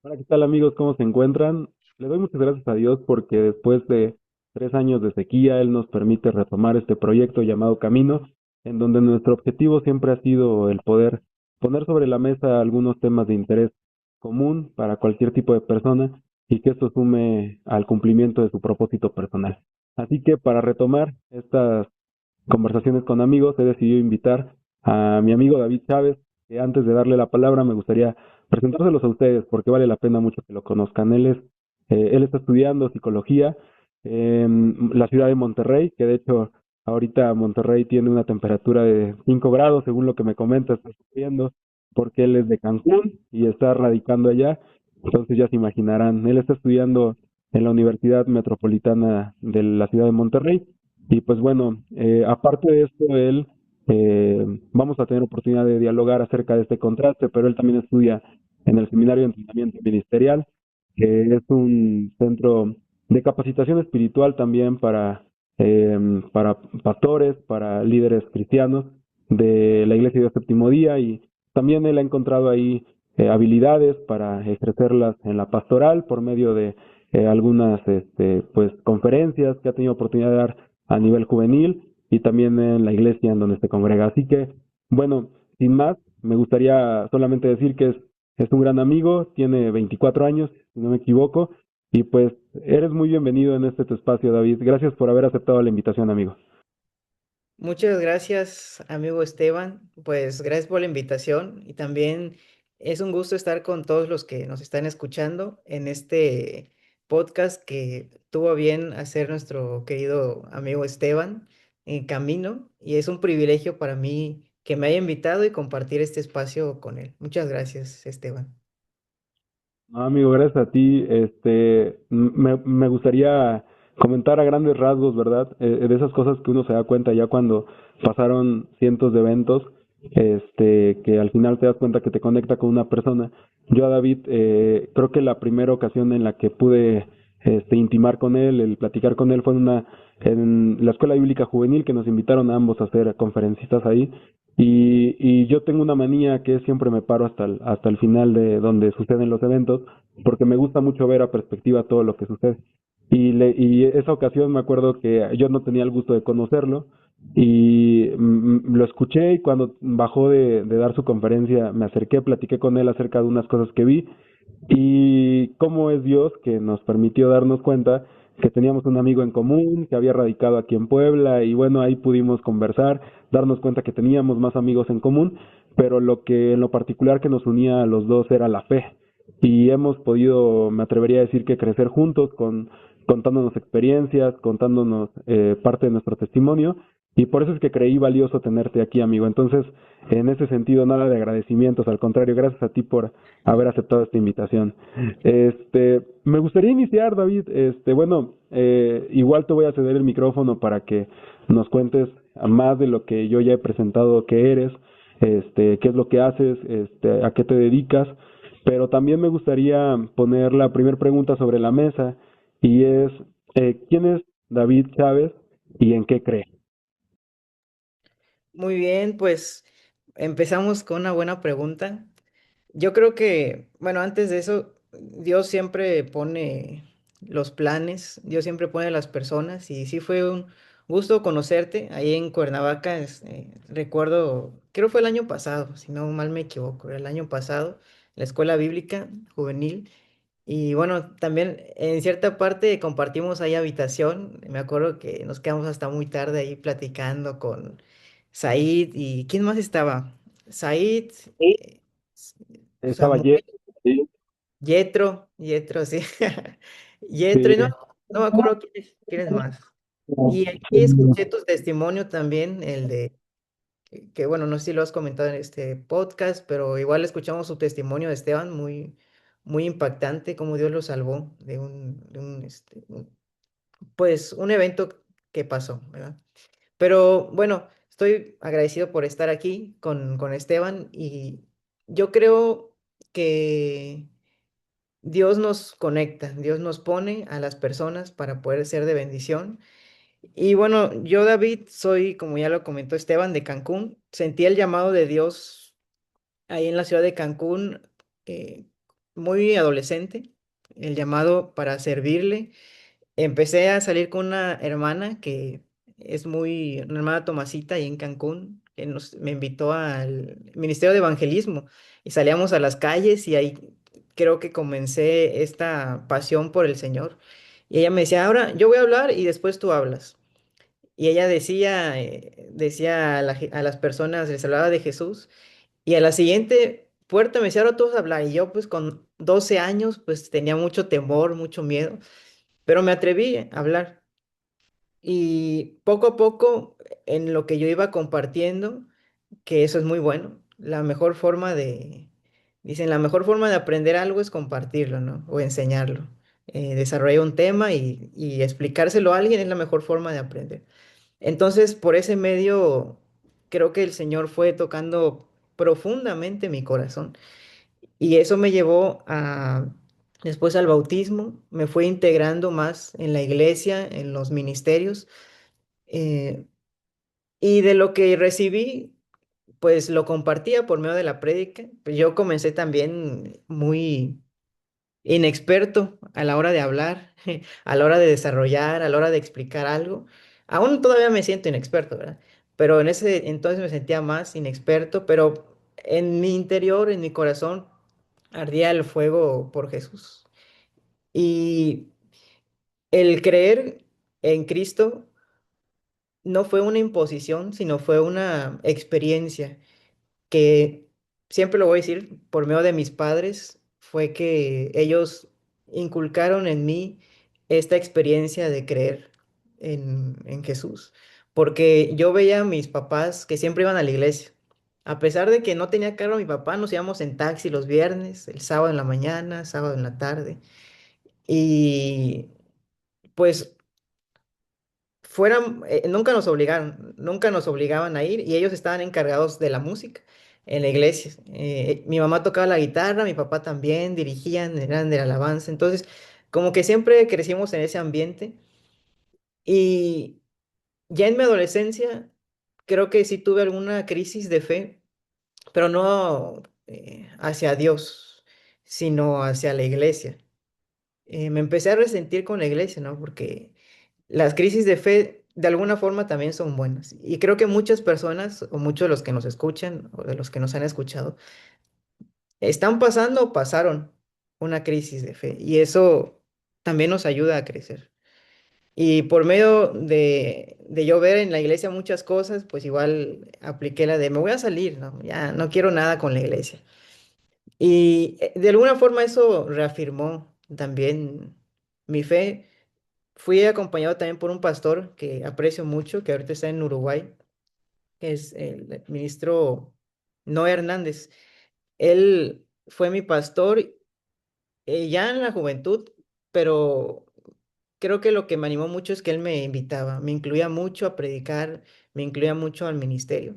Hola, ¿qué tal amigos? ¿Cómo se encuentran? Le doy muchas gracias a Dios porque después de 3 años de sequía, Él nos permite retomar este proyecto llamado Camino, en donde nuestro objetivo siempre ha sido el poder poner sobre la mesa algunos temas de interés común para cualquier tipo de persona y que esto sume al cumplimiento de su propósito personal. Así que para retomar estas conversaciones con amigos, he decidido invitar a mi amigo David Chávez, que antes de darle la palabra me gustaría presentárselos a ustedes porque vale la pena mucho que lo conozcan. Él está estudiando psicología en la ciudad de Monterrey, que de hecho ahorita Monterrey tiene una temperatura de 5 grados, según lo que me comenta, está sufriendo porque él es de Cancún y está radicando allá. Entonces ya se imaginarán, él está estudiando en la Universidad Metropolitana de la ciudad de Monterrey y pues bueno, aparte de esto, vamos a tener oportunidad de dialogar acerca de este contraste, pero él también estudia en el Seminario de Entrenamiento Ministerial, que es un centro de capacitación espiritual también para pastores, para líderes cristianos de la Iglesia del Séptimo Día, y también él ha encontrado ahí habilidades para ejercerlas en la pastoral por medio de algunas pues conferencias que ha tenido oportunidad de dar a nivel juvenil y también en la iglesia en donde se congrega. Así que, bueno, sin más, me gustaría solamente decir que es un gran amigo, tiene 24 años, si no me equivoco, y pues eres muy bienvenido en este tu espacio, David. Gracias por haber aceptado la invitación, amigo. Muchas gracias, amigo Esteban. Pues gracias por la invitación y también es un gusto estar con todos los que nos están escuchando en este podcast que tuvo a bien hacer nuestro querido amigo Esteban en camino y es un privilegio para mí que me haya invitado y compartir este espacio con él. Muchas gracias, Esteban. No, amigo, gracias a ti. Me gustaría comentar a grandes rasgos, ¿verdad? De esas cosas que uno se da cuenta ya cuando pasaron cientos de eventos, que al final te das cuenta que te conecta con una persona. Yo a David, creo que la primera ocasión en la que pude, intimar con él, el platicar con él fue en la Escuela Bíblica Juvenil, que nos invitaron a ambos a ser conferencistas ahí. Y yo tengo una manía que es siempre me paro hasta el final de donde suceden los eventos, porque me gusta mucho ver a perspectiva todo lo que sucede. Y esa ocasión me acuerdo que yo no tenía el gusto de conocerlo y lo escuché, y cuando bajó de dar su conferencia me acerqué, platiqué con él acerca de unas cosas que vi y cómo es Dios que nos permitió darnos cuenta que teníamos un amigo en común, que había radicado aquí en Puebla, y bueno, ahí pudimos conversar, darnos cuenta que teníamos más amigos en común, pero lo que en lo particular que nos unía a los dos era la fe. Y hemos podido, me atrevería a decir, que crecer juntos contándonos experiencias, contándonos parte de nuestro testimonio, y por eso es que creí valioso tenerte aquí, amigo. Entonces, en ese sentido, nada de agradecimientos, al contrario, gracias a ti por haber aceptado esta invitación. Me gustaría iniciar, David. Bueno, igual te voy a ceder el micrófono para que nos cuentes más de lo que yo ya he presentado que eres, qué es lo que haces, a qué te dedicas, pero también me gustaría poner la primera pregunta sobre la mesa y es, ¿quién es David Chávez y en qué cree? Muy bien, pues empezamos con una buena pregunta. Yo creo que, bueno, antes de eso, Dios siempre pone los planes, Dios siempre pone las personas y sí fue un gusto conocerte ahí en Cuernavaca. Recuerdo, creo fue el año pasado, si no mal me equivoco, era el año pasado, la escuela bíblica juvenil. Y bueno, también en cierta parte compartimos ahí habitación. Me acuerdo que nos quedamos hasta muy tarde ahí platicando con Said y ¿quién más estaba? Said, Sí. Estaba Samuel, ayer. Sí. Yetro, sí. Yetro, Sí. y no, no me acuerdo quién es más. Y aquí escuché tu testimonio también, el de, que bueno, no sé si lo has comentado en este podcast, pero igual escuchamos su testimonio de Esteban, muy, muy impactante, cómo Dios lo salvó pues, un evento que pasó, ¿verdad? Pero bueno, estoy agradecido por estar aquí con Esteban y yo creo que Dios nos conecta, Dios nos pone a las personas para poder ser de bendición. Y bueno, yo David soy, como ya lo comentó Esteban, de Cancún. Sentí el llamado de Dios ahí en la ciudad de Cancún. eh, muy adolescente, el llamado para servirle. Empecé a salir con una hermana que es una hermana Tomasita ahí en Cancún, que me invitó al Ministerio de Evangelismo y salíamos a las calles y ahí creo que comencé esta pasión por el Señor. Y ella me decía, ahora yo voy a hablar y después tú hablas. Y ella decía a las personas, les hablaba de Jesús y a la siguiente puerta me decía, ahora tú vas a hablar. Y yo pues con 12 años pues tenía mucho temor, mucho miedo, pero me atreví a hablar. Y poco a poco, en lo que yo iba compartiendo, que eso es muy bueno, dicen, la mejor forma de aprender algo es compartirlo, ¿no? O enseñarlo. Desarrollar un tema y explicárselo a alguien es la mejor forma de aprender. Entonces, por ese medio, creo que el Señor fue tocando profundamente mi corazón. Y eso me llevó después al bautismo, me fue integrando más en la iglesia, en los ministerios. eh, y de lo que recibí, pues lo compartía por medio de la prédica. Pues yo comencé también muy inexperto a la hora de hablar, a la hora de desarrollar, a la hora de explicar algo. Aún todavía me siento inexperto, ¿verdad? Pero en ese entonces me sentía más inexperto, pero en mi interior, en mi corazón, ardía el fuego por Jesús. Y el creer en Cristo no fue una imposición, sino fue una experiencia que siempre lo voy a decir por medio de mis padres, fue que ellos inculcaron en mí esta experiencia de creer en Jesús. Porque yo veía a mis papás que siempre iban a la iglesia. A pesar de que no tenía carro mi papá, nos íbamos en taxi los viernes, el sábado en la mañana, sábado en la tarde. Y pues nunca nos obligaban a ir y ellos estaban encargados de la música en la iglesia. Mi mamá tocaba la guitarra, mi papá también, dirigían, eran de la alabanza. Entonces, como que siempre crecimos en ese ambiente y ya en mi adolescencia creo que sí tuve alguna crisis de fe, pero no hacia Dios, sino hacia la iglesia. Me empecé a resentir con la iglesia, ¿no? Porque las crisis de fe de alguna forma también son buenas. Y creo que muchas personas, o muchos de los que nos escuchan, o de los que nos han escuchado, están pasando o pasaron una crisis de fe. Y eso también nos ayuda a crecer. Y por medio de yo ver en la iglesia muchas cosas, pues igual apliqué la de me voy a salir, ¿no? Ya no quiero nada con la iglesia. Y de alguna forma eso reafirmó también mi fe. Fui acompañado también por un pastor que aprecio mucho, que ahorita está en Uruguay, que es el ministro Noé Hernández. Él fue mi pastor ya en la juventud, pero creo que lo que me animó mucho es que él me invitaba, me incluía mucho a predicar, me incluía mucho al ministerio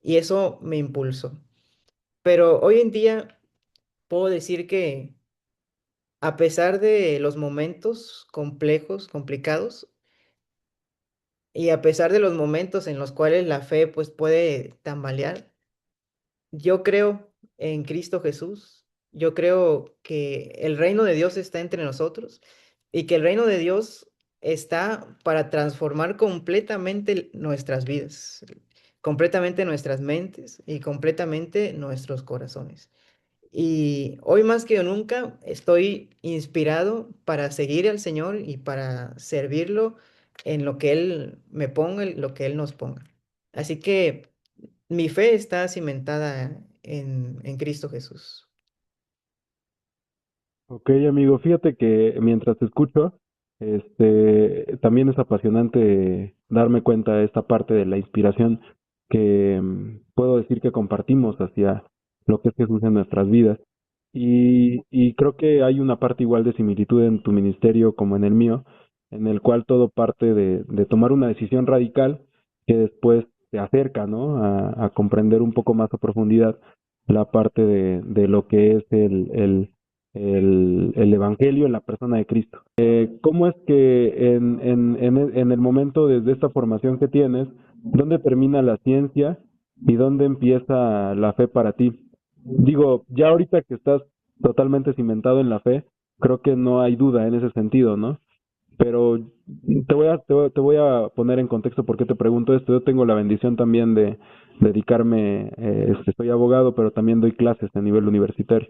y eso me impulsó. Pero hoy en día puedo decir que a pesar de los momentos complejos, complicados, y a pesar de los momentos en los cuales la fe pues puede tambalear, yo creo en Cristo Jesús. Yo creo que el reino de Dios está entre nosotros y que el reino de Dios está para transformar completamente nuestras vidas, completamente nuestras mentes y completamente nuestros corazones. Y hoy más que nunca estoy inspirado para seguir al Señor y para servirlo en lo que Él me ponga, en lo que Él nos ponga. Así que mi fe está cimentada en Cristo Jesús. Ok, amigo, fíjate que mientras te escucho, también es apasionante darme cuenta de esta parte de la inspiración que puedo decir que compartimos hacia lo que es Jesús en nuestras vidas. Y creo que hay una parte igual de similitud en tu ministerio como en el mío, en el cual todo parte de tomar una decisión radical que después te acerca, ¿no? A comprender un poco más a profundidad la parte de lo que es el Evangelio en la persona de Cristo. ¿Cómo es que en el momento desde esta formación que tienes, dónde termina la ciencia y dónde empieza la fe para ti? Digo, ya ahorita que estás totalmente cimentado en la fe, creo que no hay duda en ese sentido, ¿no? Pero te voy a poner en contexto por qué te pregunto esto. Yo tengo la bendición también de dedicarme, soy abogado, pero también doy clases a nivel universitario.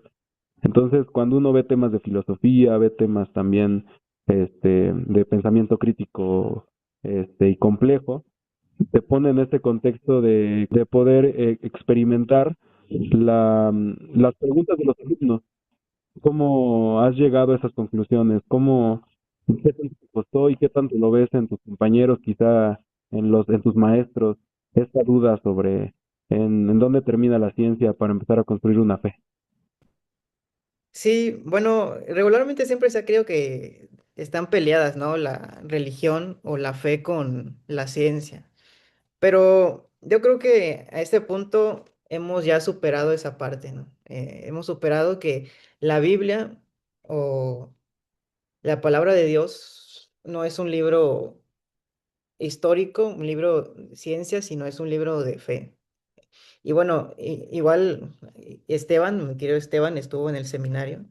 Entonces, cuando uno ve temas de filosofía, ve temas también de pensamiento crítico y complejo, te pone en este contexto de poder experimentar las preguntas de los alumnos. ¿Cómo has llegado a esas conclusiones? ¿Qué tanto te costó y qué tanto lo ves en tus compañeros, quizá en tus maestros, esta duda sobre en dónde termina la ciencia para empezar a construir una fe? Sí, bueno, regularmente siempre se ha creído que están peleadas, ¿no? La religión o la fe con la ciencia. Pero yo creo que a este punto hemos ya superado esa parte, ¿no? Hemos superado que la Biblia o la palabra de Dios no es un libro histórico, un libro de ciencia, sino es un libro de fe. Y bueno, igual Esteban, mi querido Esteban, estuvo en el seminario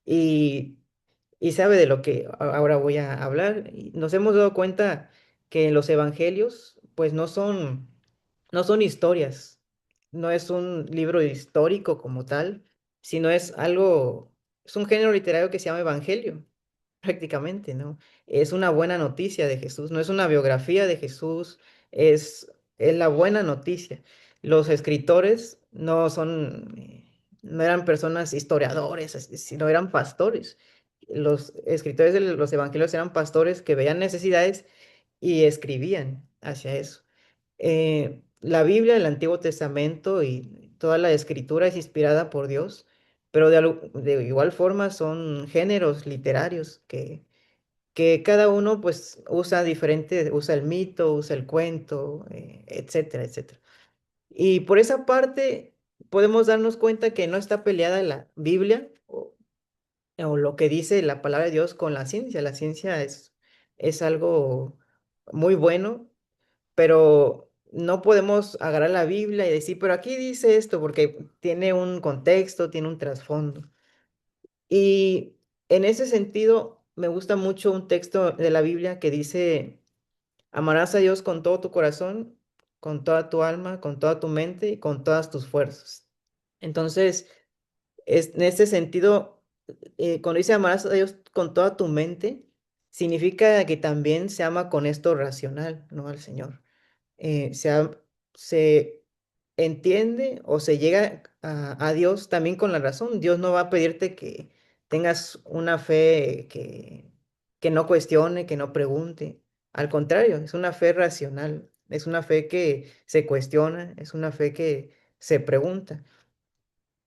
y, y sabe de lo que ahora voy a hablar. Y nos hemos dado cuenta que los evangelios, pues no son historias, no es un libro histórico como tal, sino es algo, es un género literario que se llama evangelio, prácticamente, ¿no? Es una buena noticia de Jesús, no es una biografía de Jesús, es la buena noticia. Los escritores no eran personas historiadores, sino eran pastores. Los escritores de los evangelios eran pastores que veían necesidades y escribían hacia eso. La Biblia, el Antiguo Testamento y toda la escritura es inspirada por Dios, pero de igual forma son géneros literarios que cada uno pues usa diferente, usa el mito, usa el cuento, etcétera, etcétera. Y por esa parte podemos darnos cuenta que no está peleada la Biblia o lo que dice la palabra de Dios con la ciencia. La ciencia es algo muy bueno, pero no podemos agarrar la Biblia y decir, pero aquí dice esto porque tiene un contexto, tiene un trasfondo. Y en ese sentido, me gusta mucho un texto de la Biblia que dice, amarás a Dios con todo tu corazón, con toda tu alma, con toda tu mente y con todas tus fuerzas. Entonces, en este sentido, cuando dice amarás a Dios con toda tu mente, significa que también se ama con esto racional, ¿no? Al Señor. Se entiende o se llega a Dios también con la razón. Dios no va a pedirte que tengas una fe que no cuestione, que no pregunte. Al contrario, es una fe racional, es una fe que se cuestiona, es una fe que se pregunta.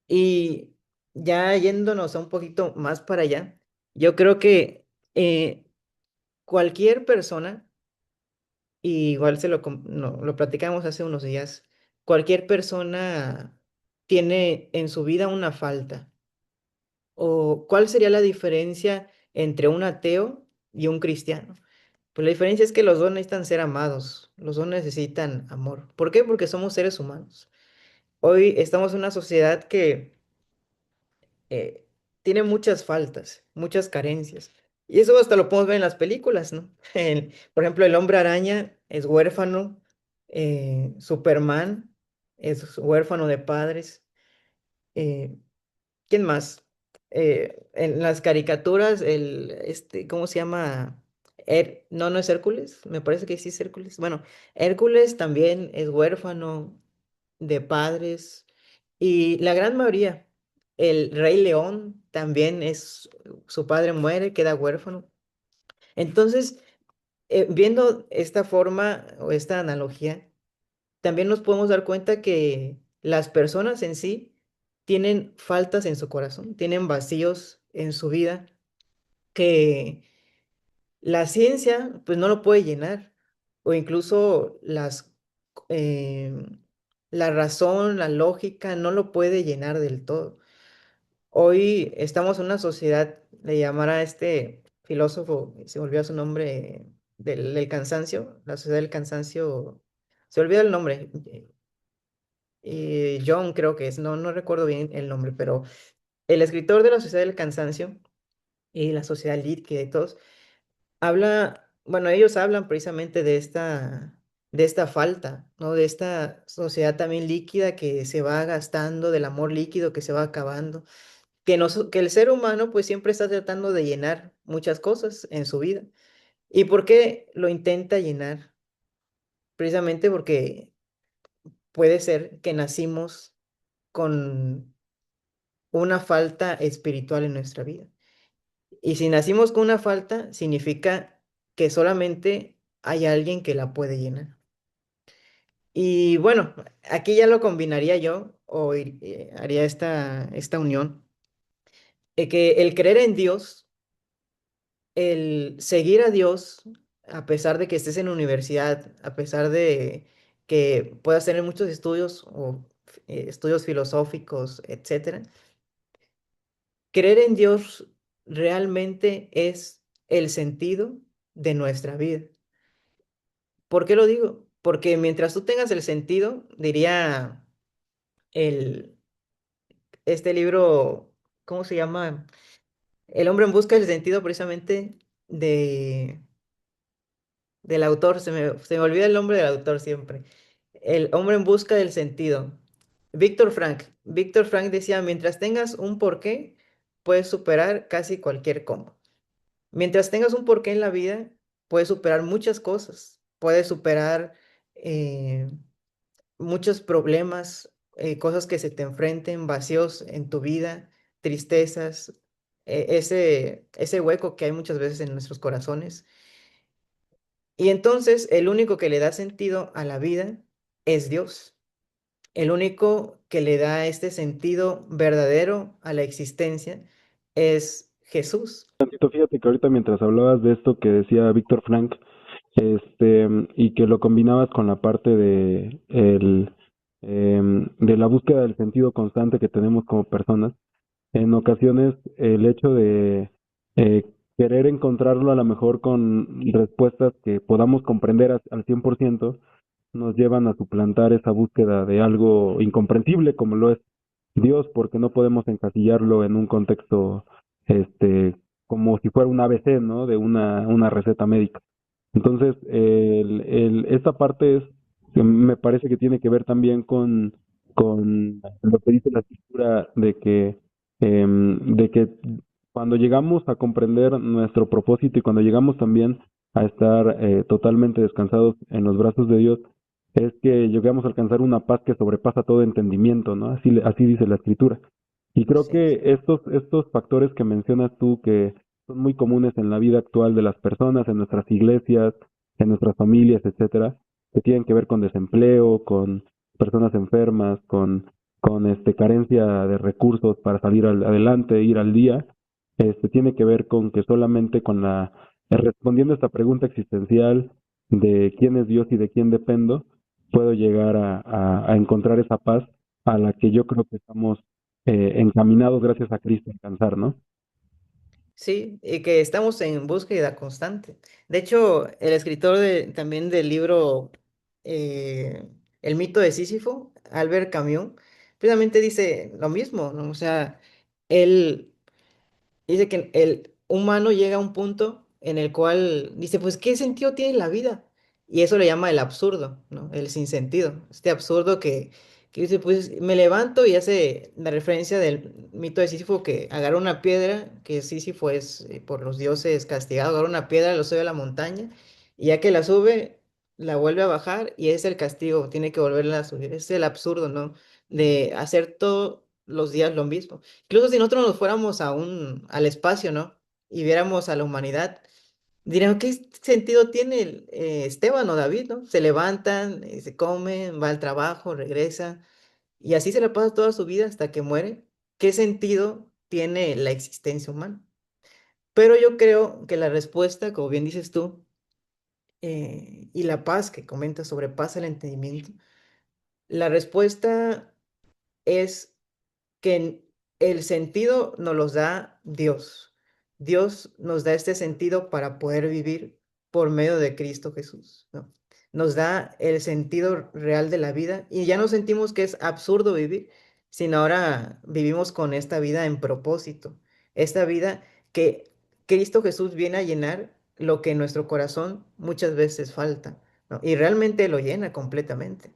Y ya yéndonos a un poquito más para allá, yo creo que cualquier persona, y igual no, lo platicamos hace unos días, cualquier persona tiene en su vida una falta. ¿O cuál sería la diferencia entre un ateo y un cristiano? Pues la diferencia es que los dos necesitan ser amados, los dos necesitan amor. ¿Por qué? Porque somos seres humanos. Hoy estamos en una sociedad que eh, tiene muchas faltas, muchas carencias. Y eso hasta lo podemos ver en las películas, ¿no? Por ejemplo, el hombre araña es huérfano, Superman es huérfano de padres. eh, ¿Quién más? En las caricaturas, ¿cómo se llama? No, no es Hércules, me parece que sí es Hércules. Bueno, Hércules también es huérfano de padres y la gran mayoría, el Rey León también su padre muere, queda huérfano. Entonces, viendo esta forma o esta analogía, también nos podemos dar cuenta que las personas en sí tienen faltas en su corazón, tienen vacíos en su vida que la ciencia pues no lo puede llenar o incluso la razón, la lógica no lo puede llenar del todo. Hoy estamos en una sociedad, le llamará a este filósofo, se me olvidó su nombre, del cansancio, la sociedad del cansancio, se olvida el nombre, John creo que es, no recuerdo bien el nombre, pero El escritor de la Sociedad del Cansancio y la Sociedad Líquida y todos, habla, bueno, ellos hablan precisamente de esta falta, ¿no? De esta sociedad también líquida que se va gastando, del amor líquido que se va acabando, que el ser humano pues siempre está tratando de llenar muchas cosas en su vida. ¿Y por qué lo intenta llenar? Precisamente porque puede ser que nacimos con una falta espiritual en nuestra vida. Y si nacimos con una falta, significa que solamente hay alguien que la puede llenar. Y bueno, aquí ya lo combinaría yo o haría esta unión, que el creer en Dios, el seguir a Dios, a pesar de que estés en universidad, a pesar de que puedas tener muchos estudios o estudios filosóficos, etcétera, creer en Dios realmente es el sentido de nuestra vida. ¿Por qué lo digo? Porque mientras tú tengas el sentido, diría el, este libro, ¿cómo se llama? El hombre en busca del sentido precisamente de, del autor, se me olvida el nombre del autor siempre. El hombre en busca del sentido. Víctor Frank. Víctor Frank decía, mientras tengas un porqué, puedes superar casi cualquier cómo. Mientras tengas un porqué en la vida, puedes superar muchas cosas. Puedes superar eh, muchos problemas, cosas que se te enfrenten, vacíos en tu vida, tristezas, ese hueco que hay muchas veces en nuestros corazones. Y entonces el único que le da sentido a la vida es Dios. El único que le da este sentido verdadero a la existencia es Jesús. Tantito, fíjate que ahorita mientras hablabas de esto que decía Víctor Frank, y que lo combinabas con la parte de la búsqueda del sentido constante que tenemos como personas, en ocasiones el hecho de eh, querer encontrarlo a lo mejor con respuestas que podamos comprender al 100% nos llevan a suplantar esa búsqueda de algo incomprensible como lo es Dios, porque no podemos encasillarlo en un contexto este como si fuera un ABC, ¿no? De una receta médica. Entonces, esta parte es, que me parece que tiene que ver también con lo que dice la escritura de que cuando llegamos a comprender nuestro propósito y cuando llegamos también a estar totalmente descansados en los brazos de Dios, es que llegamos a alcanzar una paz que sobrepasa todo entendimiento, ¿no? Así dice la escritura. Y creo Sí, que estos factores que mencionas tú, que son muy comunes en la vida actual de las personas, en nuestras iglesias, en nuestras familias, etcétera, que tienen que ver con desempleo, con personas enfermas, con carencia de recursos para salir adelante, ir al día, tiene que ver con que solamente con respondiendo a esta pregunta existencial de quién es Dios y de quién dependo, puedo llegar a encontrar esa paz a la que yo creo que estamos encaminados gracias a Cristo a alcanzar, ¿no? sí, y que estamos en búsqueda constante. De hecho, el escritor también del libro El mito de Sísifo, Albert Camus, precisamente dice lo mismo, ¿no? O sea, él dice que el humano llega a un punto en el cual dice, pues, ¿qué sentido tiene la vida? Y eso le llama el absurdo, ¿no? El sinsentido. Este absurdo que dice, pues, me levanto y hace la referencia del mito de Sísifo que agarra una piedra, que Sísifo es por los dioses castigado, agarra una piedra, lo sube a la montaña, y ya que la sube, la vuelve a bajar y es el castigo, tiene que volverla a subir. Es el absurdo, ¿no? De hacer todos los días lo mismo. Incluso si nosotros nos fuéramos al espacio, ¿no? Y viéramos a la humanidad, diríamos, ¿qué sentido tiene Esteban o David, ¿no? Se levantan, se comen, va al trabajo, regresa, y así se la pasa toda su vida hasta que muere. ¿Qué sentido tiene la existencia humana? Pero yo creo que la respuesta, como bien dices tú, y la paz que comentas sobrepasa el entendimiento, la respuesta es que el sentido nos los da Dios. Dios nos da este sentido para poder vivir por medio de Cristo Jesús, ¿no? Nos da el sentido real de la vida y ya no sentimos que es absurdo vivir, sino ahora vivimos con esta vida en propósito, esta vida que Cristo Jesús viene a llenar lo que en nuestro corazón muchas veces falta, ¿no? Y realmente lo llena completamente.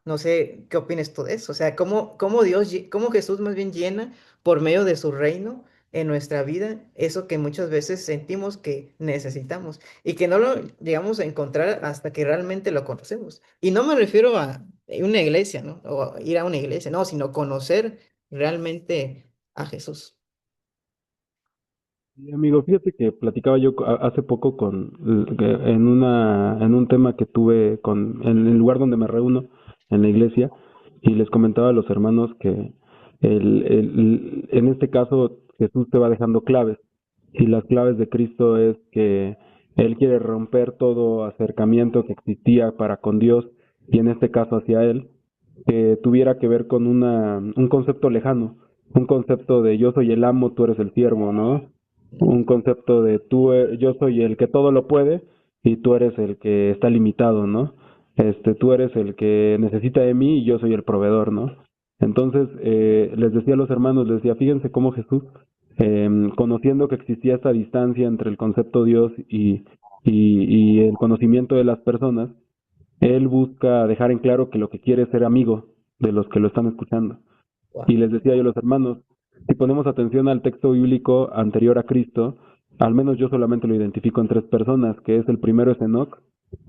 No sé qué opinas tú de eso. O sea, cómo Dios, cómo Jesús más bien llena por medio de su reino en nuestra vida eso que muchas veces sentimos que necesitamos y que no lo llegamos a encontrar hasta que realmente lo conocemos. Y no me refiero a una iglesia, ¿no? O a ir a una iglesia, no, sino conocer realmente a Jesús. Sí, amigo, fíjate que platicaba yo hace poco en un tema que tuve en el lugar donde me reúno, en la iglesia, y les comentaba a los hermanos que en este caso Jesús te va dejando claves, y las claves de Cristo es que Él quiere romper todo acercamiento que existía para con Dios, y en este caso hacia Él, que tuviera que ver con un concepto lejano, un concepto de yo soy el amo, tú eres el siervo, ¿no? Un concepto de yo soy el que todo lo puede y tú eres el que está limitado, ¿no? Tú eres el que necesita de mí y yo soy el proveedor, ¿no? Entonces, les decía a los hermanos, les decía, fíjense cómo Jesús, conociendo que existía esta distancia entre el concepto Dios y el conocimiento de las personas, él busca dejar en claro que lo que quiere es ser amigo de los que lo están escuchando. Y Wow. les decía yo a los hermanos, si ponemos atención al texto bíblico anterior a Cristo, al menos yo solamente lo identifico en tres personas, que es el primero es Enoc,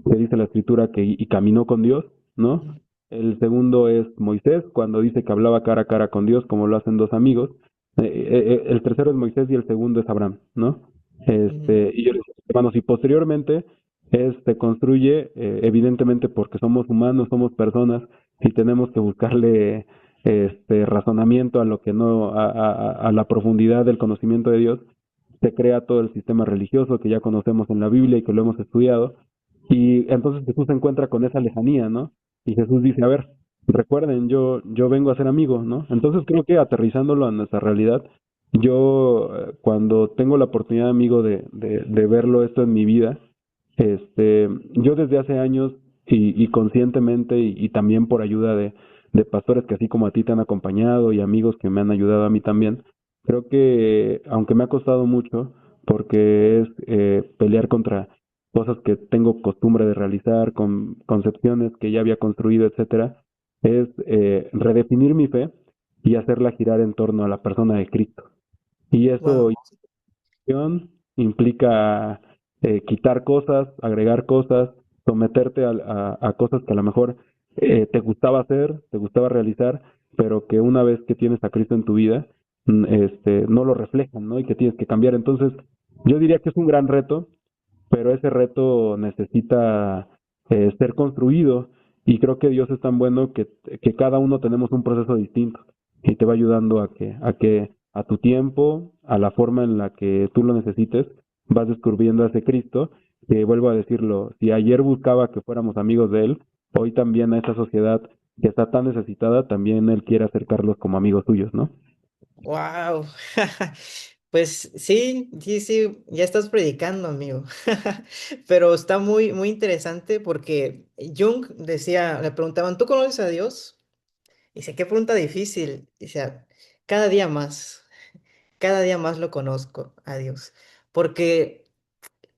que dice la escritura que y caminó con Dios, ¿no? El segundo es Moisés, cuando dice que hablaba cara a cara con Dios, como lo hacen dos amigos. El tercero es Moisés y el segundo es Abraham, ¿no? Y yo les decía, hermanos, y posteriormente se construye, evidentemente porque somos humanos, somos personas, y tenemos que buscarle razonamiento a lo que no, a la profundidad del conocimiento de Dios, se crea todo el sistema religioso que ya conocemos en la Biblia y que lo hemos estudiado, y entonces Jesús se encuentra con esa lejanía, ¿no? Y Jesús dice, a ver, recuerden, yo vengo a ser amigo, ¿no? Entonces creo que aterrizándolo a nuestra realidad, yo cuando tengo la oportunidad, amigo, de verlo esto en mi vida, yo desde hace años y conscientemente y también por ayuda de pastores que así como a ti te han acompañado y amigos que me han ayudado a mí también, creo que aunque me ha costado mucho, porque es pelear contra cosas que tengo costumbre de realizar, con concepciones que ya había construido, etcétera, es redefinir mi fe y hacerla girar en torno a la persona de Cristo. Y eso Wow. implica quitar cosas, agregar cosas, someterte a cosas que a lo mejor te gustaba hacer, te gustaba realizar, pero que una vez que tienes a Cristo en tu vida, no lo reflejan, ¿no? Y que tienes que cambiar. Entonces, yo diría que es un gran reto, pero ese reto necesita ser construido y creo que Dios es tan bueno que cada uno tenemos un proceso distinto y te va ayudando a que a tu tiempo, a la forma en la que tú lo necesites, vas descubriendo a ese Cristo, que vuelvo a decirlo, si ayer buscaba que fuéramos amigos de Él, hoy también a esta sociedad que está tan necesitada, también Él quiere acercarlos como amigos suyos, ¿no? Wow. Pues sí, sí, sí, ya estás predicando, amigo. Pero está muy, muy interesante porque Jung decía, le preguntaban, ¿tú conoces a Dios? Y dice, qué pregunta difícil. Dice, cada día más lo conozco a Dios. Porque,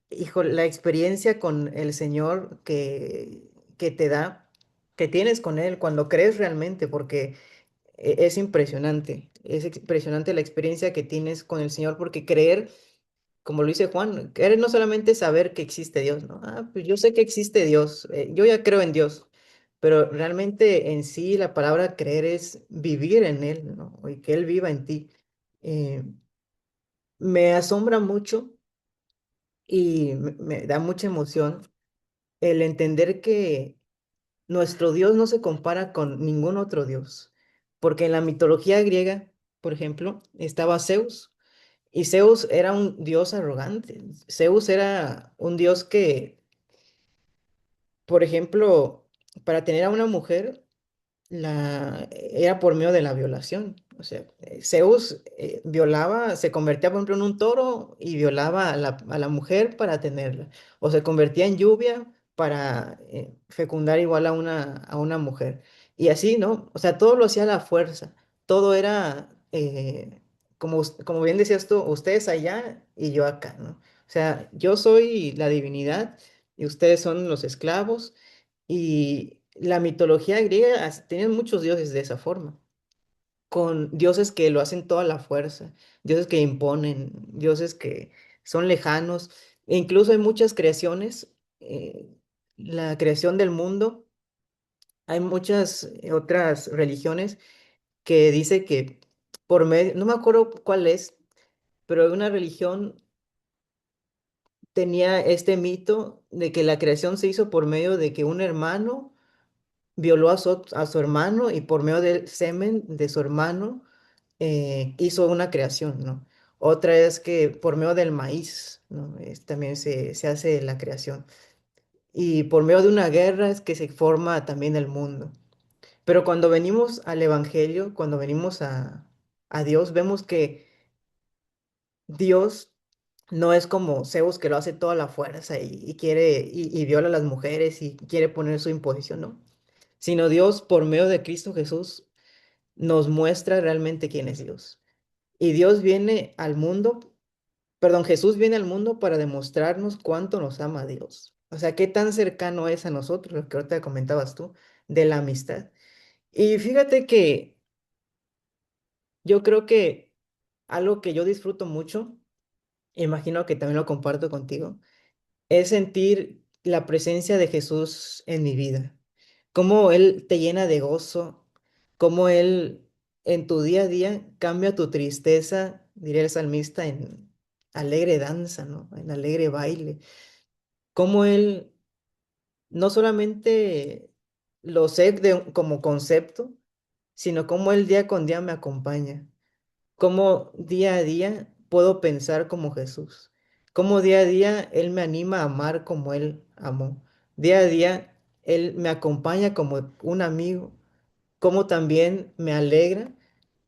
hijo, la experiencia con el Señor que te da, que tienes con Él cuando crees realmente, porque es impresionante la experiencia que tienes con el Señor, porque creer, como lo dice Juan, creer no solamente saber que existe Dios, ¿no? Ah, pues yo sé que existe Dios, yo ya creo en Dios, pero realmente en sí la palabra creer es vivir en Él, ¿no? Y que Él viva en ti. Eh, Me asombra mucho y me da mucha emoción el entender que nuestro Dios no se compara con ningún otro Dios, porque en la mitología griega, por ejemplo, estaba Zeus, y Zeus era un dios arrogante. Zeus era un dios que, por ejemplo, para tener a una mujer, era por medio de la violación. O sea, Zeus violaba, se convertía, por ejemplo, en un toro y violaba a la mujer para tenerla. O se convertía en lluvia para fecundar igual a una mujer. Y así, ¿no? O sea, todo lo hacía a la fuerza. todo era, como bien decías tú, ustedes allá y yo acá, ¿no? O sea, yo soy la divinidad y ustedes son los esclavos. Y la mitología griega tiene muchos dioses de esa forma, con dioses que lo hacen toda la fuerza, dioses que imponen, dioses que son lejanos. E incluso hay muchas creaciones, la creación del mundo, hay muchas otras religiones que dice que por medio, no me acuerdo cuál es, pero una religión tenía este mito de que la creación se hizo por medio de que un hermano violó a su hermano y por medio del semen de su hermano hizo una creación, ¿no? Otra es que por medio del maíz, ¿no? También se hace la creación. Y por medio de una guerra es que se forma también el mundo. Pero cuando venimos al Evangelio, cuando venimos a Dios, vemos que Dios no es como Zeus que lo hace toda la fuerza y quiere y viola a las mujeres y quiere poner su imposición, ¿no? Sino Dios por medio de Cristo Jesús nos muestra realmente quién es Dios. Y Dios viene al mundo, perdón, Jesús viene al mundo para demostrarnos cuánto nos ama Dios. O sea, qué tan cercano es a nosotros, lo que ahorita comentabas tú, de la amistad. Y fíjate que yo creo que algo que yo disfruto mucho, imagino que también lo comparto contigo, es sentir la presencia de Jesús en mi vida. Cómo Él te llena de gozo, cómo Él en tu día a día cambia tu tristeza, diría el salmista, en alegre danza, ¿no? En alegre baile. Cómo Él no solamente lo sé como concepto, sino cómo Él día con día me acompaña. Cómo día a día puedo pensar como Jesús. Cómo día a día Él me anima a amar como Él amó. Día a día Él me acompaña como un amigo. Cómo también me alegra,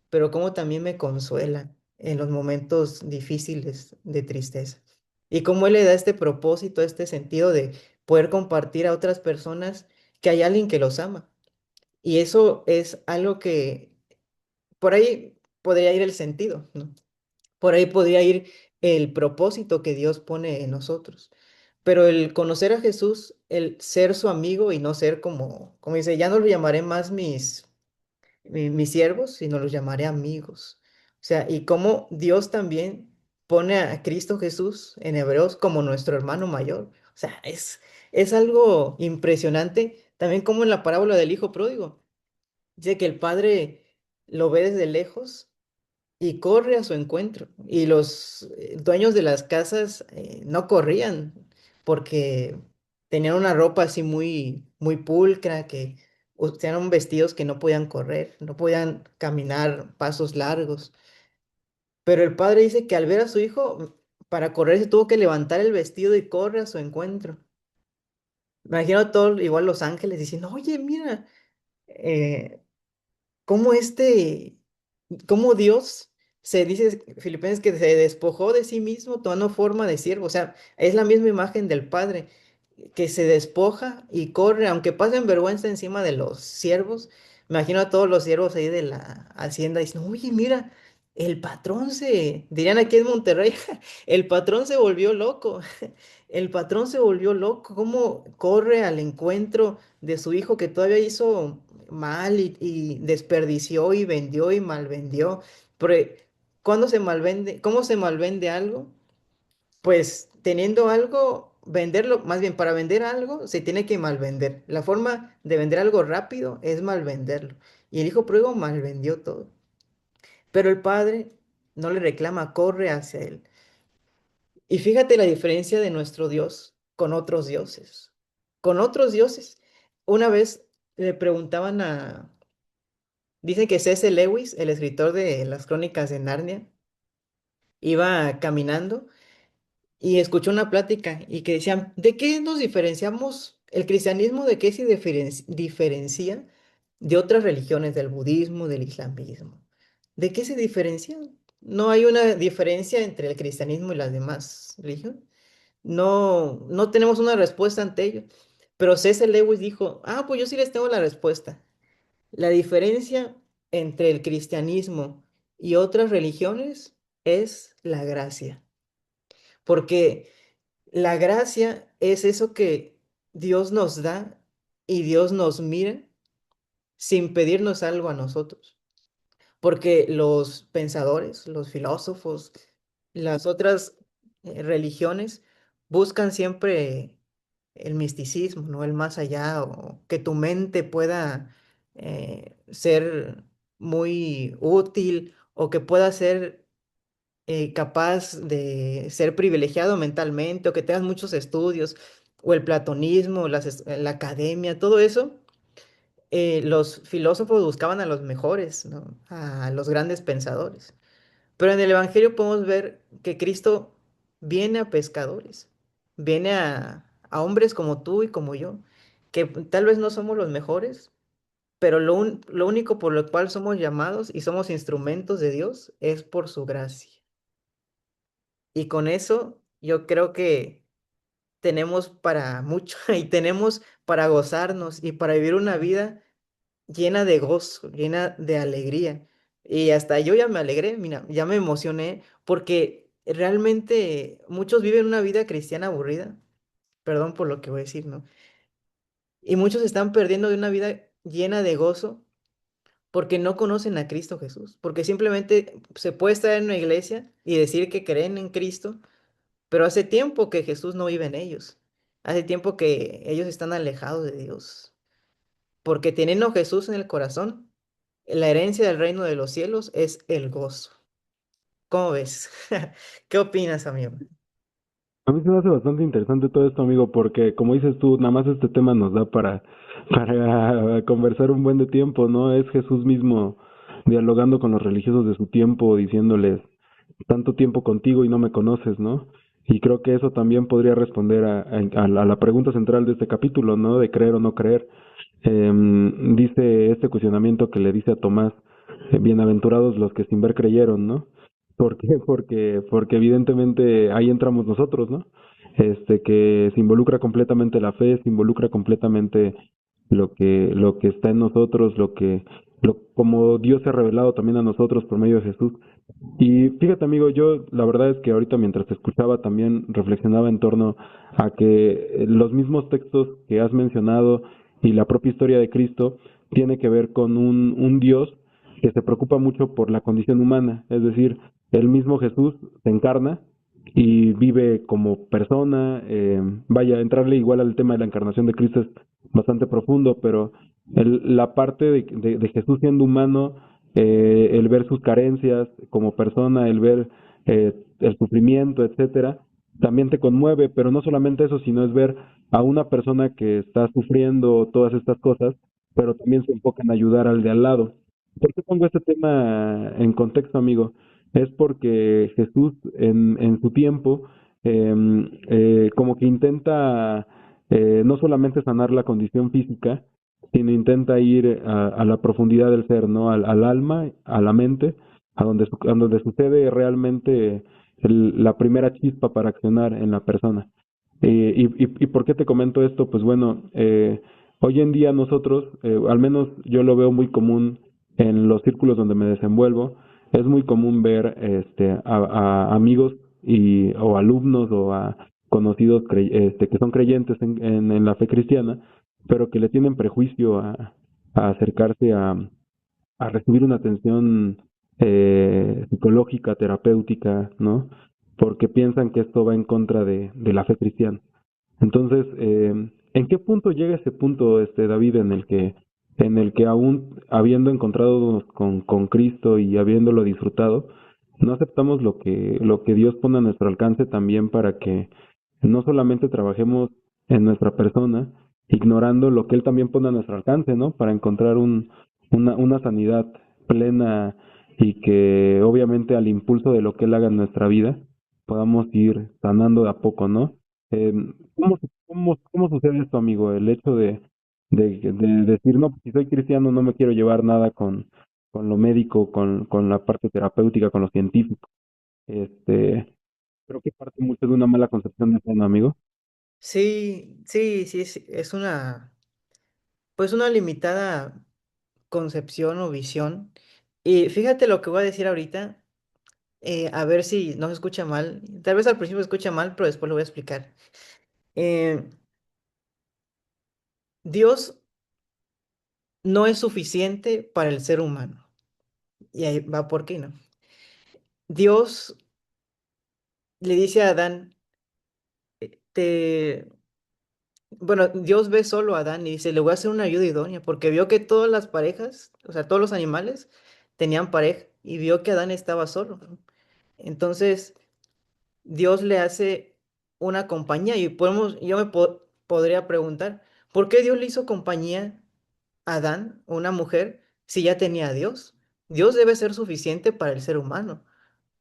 pero cómo también me consuela en los momentos difíciles de tristeza. Y cómo Él le da este propósito, este sentido de poder compartir a otras personas que hay alguien que los ama. Y eso es algo que por ahí podría ir el sentido, ¿no? Por ahí podría ir el propósito que Dios pone en nosotros. Pero el conocer a Jesús, el ser su amigo y no ser como dice, ya no lo llamaré más mis siervos, sino los llamaré amigos. O sea, y como Dios también pone a Cristo Jesús en Hebreos como nuestro hermano mayor. O sea, es algo impresionante. También como en la parábola del hijo pródigo. Dice que el padre lo ve desde lejos y corre a su encuentro. Y los dueños de las casas no corrían porque tenían una ropa así muy, muy pulcra, que eran vestidos que no podían correr, no podían caminar pasos largos. Pero el padre dice que al ver a su hijo, para correr se tuvo que levantar el vestido y corre a su encuentro. Me imagino a todos, igual los ángeles, diciendo, oye, mira, eh, cómo cómo Dios se dice Filipenses que se despojó de sí mismo tomando forma de siervo, o sea, es la misma imagen del Padre que se despoja y corre, aunque pasen vergüenza encima de los siervos. Me imagino a todos los siervos ahí de la hacienda diciendo, oye, mira, dirían aquí en Monterrey, el patrón se volvió loco, el patrón se volvió loco, cómo corre al encuentro de su hijo que todavía hizo mal y desperdició y vendió y malvendió. Pero, ¿cuándo se malvende? ¿Cómo se malvende algo? Pues teniendo algo, venderlo, más bien para vender algo se tiene que malvender. La forma de vender algo rápido es malvenderlo. Y el hijo pródigo malvendió todo. Pero el padre no le reclama, corre hacia él. Y fíjate la diferencia de nuestro Dios con otros dioses. Con otros dioses. Una vez le preguntaban dicen que C.S. Lewis, el escritor de las Crónicas de Narnia, iba caminando y escuchó una plática y que decían, ¿de qué nos diferenciamos el cristianismo? ¿De qué se diferencia de otras religiones, del budismo, del islamismo? ¿De qué se diferencia? No hay una diferencia entre el cristianismo y las demás religiones. No, no tenemos una respuesta ante ello. Pero C.S. Lewis dijo, pues yo sí les tengo la respuesta. La diferencia entre el cristianismo y otras religiones es la gracia. Porque la gracia es eso que Dios nos da y Dios nos mira sin pedirnos algo a nosotros. Porque los pensadores, los filósofos, las otras religiones buscan siempre el misticismo, ¿no? El más allá, o que tu mente pueda ser muy útil o que pueda ser capaz de ser privilegiado mentalmente o que tengas muchos estudios o el platonismo, la academia, todo eso. Los filósofos buscaban a los mejores, ¿no? A los grandes pensadores. Pero en el Evangelio podemos ver que Cristo viene a pescadores, viene a hombres como tú y como yo, que tal vez no somos los mejores, pero lo único por lo cual somos llamados y somos instrumentos de Dios es por su gracia. Y con eso yo creo que tenemos para mucho y tenemos para gozarnos y para vivir una vida llena de gozo, llena de alegría. Y hasta yo ya me alegré, mira, ya me emocioné porque realmente muchos viven una vida cristiana aburrida, perdón por lo que voy a decir, ¿no? Y muchos están perdiendo de una vida llena de gozo porque no conocen a Cristo Jesús, porque simplemente se puede estar en una iglesia y decir que creen en Cristo, pero hace tiempo que Jesús no vive en ellos. Hace tiempo que ellos están alejados de Dios. Porque teniendo a Jesús en el corazón, la herencia del reino de los cielos es el gozo. ¿Cómo ves? ¿Qué opinas, amigo? A mí se me hace bastante interesante todo esto, amigo, porque como dices tú, nada más este tema nos da para conversar un buen de tiempo, ¿no? Es Jesús mismo dialogando con los religiosos de su tiempo, diciéndoles, tanto tiempo contigo y no me conoces, ¿no? Y creo que eso también podría responder a la pregunta central de este capítulo, ¿no? De creer o no creer. Dice este cuestionamiento que le dice a Tomás, bienaventurados los que sin ver creyeron, ¿no? ¿Por qué? Porque evidentemente ahí entramos nosotros, ¿no? Que se involucra completamente la fe, se involucra completamente lo que está en nosotros, como Dios se ha revelado también a nosotros por medio de Jesús. Y fíjate, amigo, yo la verdad es que ahorita mientras te escuchaba también reflexionaba en torno a que los mismos textos que has mencionado y la propia historia de Cristo tiene que ver con un Dios que se preocupa mucho por la condición humana, es decir, el mismo Jesús se encarna y vive como persona. Vaya, entrarle igual al tema de la encarnación de Cristo es bastante profundo, pero la parte de Jesús siendo humano, el ver sus carencias como persona, el ver el sufrimiento, etcétera, también te conmueve, pero no solamente eso, sino es ver a una persona que está sufriendo todas estas cosas, pero también se enfoca en ayudar al de al lado. ¿Por qué pongo este tema en contexto, amigo? Es porque Jesús en su tiempo como que intenta no solamente sanar la condición física, sino intenta ir a la profundidad del ser, ¿no? Al alma, a la mente, a donde sucede realmente la primera chispa para accionar en la persona. ¿Y por qué te comento esto? Pues bueno, hoy en día nosotros, al menos yo lo veo muy común en los círculos donde me desenvuelvo, es muy común ver a amigos o alumnos o a conocidos que son creyentes en la fe cristiana, pero que le tienen prejuicio a acercarse a recibir una atención psicológica, terapéutica, ¿no? Porque piensan que esto va en contra de la fe cristiana. Entonces, ¿en qué punto llega ese punto, David, en el que aún habiendo encontrado con Cristo y habiéndolo disfrutado, no aceptamos lo que Dios pone a nuestro alcance también para que no solamente trabajemos en nuestra persona, ignorando lo que Él también pone a nuestro alcance, ¿no? Para encontrar una sanidad plena y que obviamente al impulso de lo que Él haga en nuestra vida podamos ir sanando de a poco, ¿no? ¿Cómo sucede esto, amigo? El hecho de decir, no, pues, si soy cristiano no me quiero llevar nada con lo médico, con la parte terapéutica, con lo científico. Este, Creo que parte mucho de una mala concepción de eso, ¿no, amigo? Sí, sí, sí, es una, pues una limitada concepción o visión. Y fíjate lo que voy a decir ahorita, a ver si no se escucha mal. Tal vez al principio se escucha mal, pero después lo voy a explicar. Eh, Dios no es suficiente para el ser humano. Y ahí va por qué, ¿no? Dios le dice a Adán, te... bueno, Dios ve solo a Adán y dice, le voy a hacer una ayuda idónea, porque vio que todas las parejas, o sea, todos los animales tenían pareja y vio que Adán estaba solo, ¿no? Entonces, Dios le hace una compañía y podría preguntar, ¿por qué Dios le hizo compañía a Adán, una mujer, si ya tenía a Dios? Dios debe ser suficiente para el ser humano.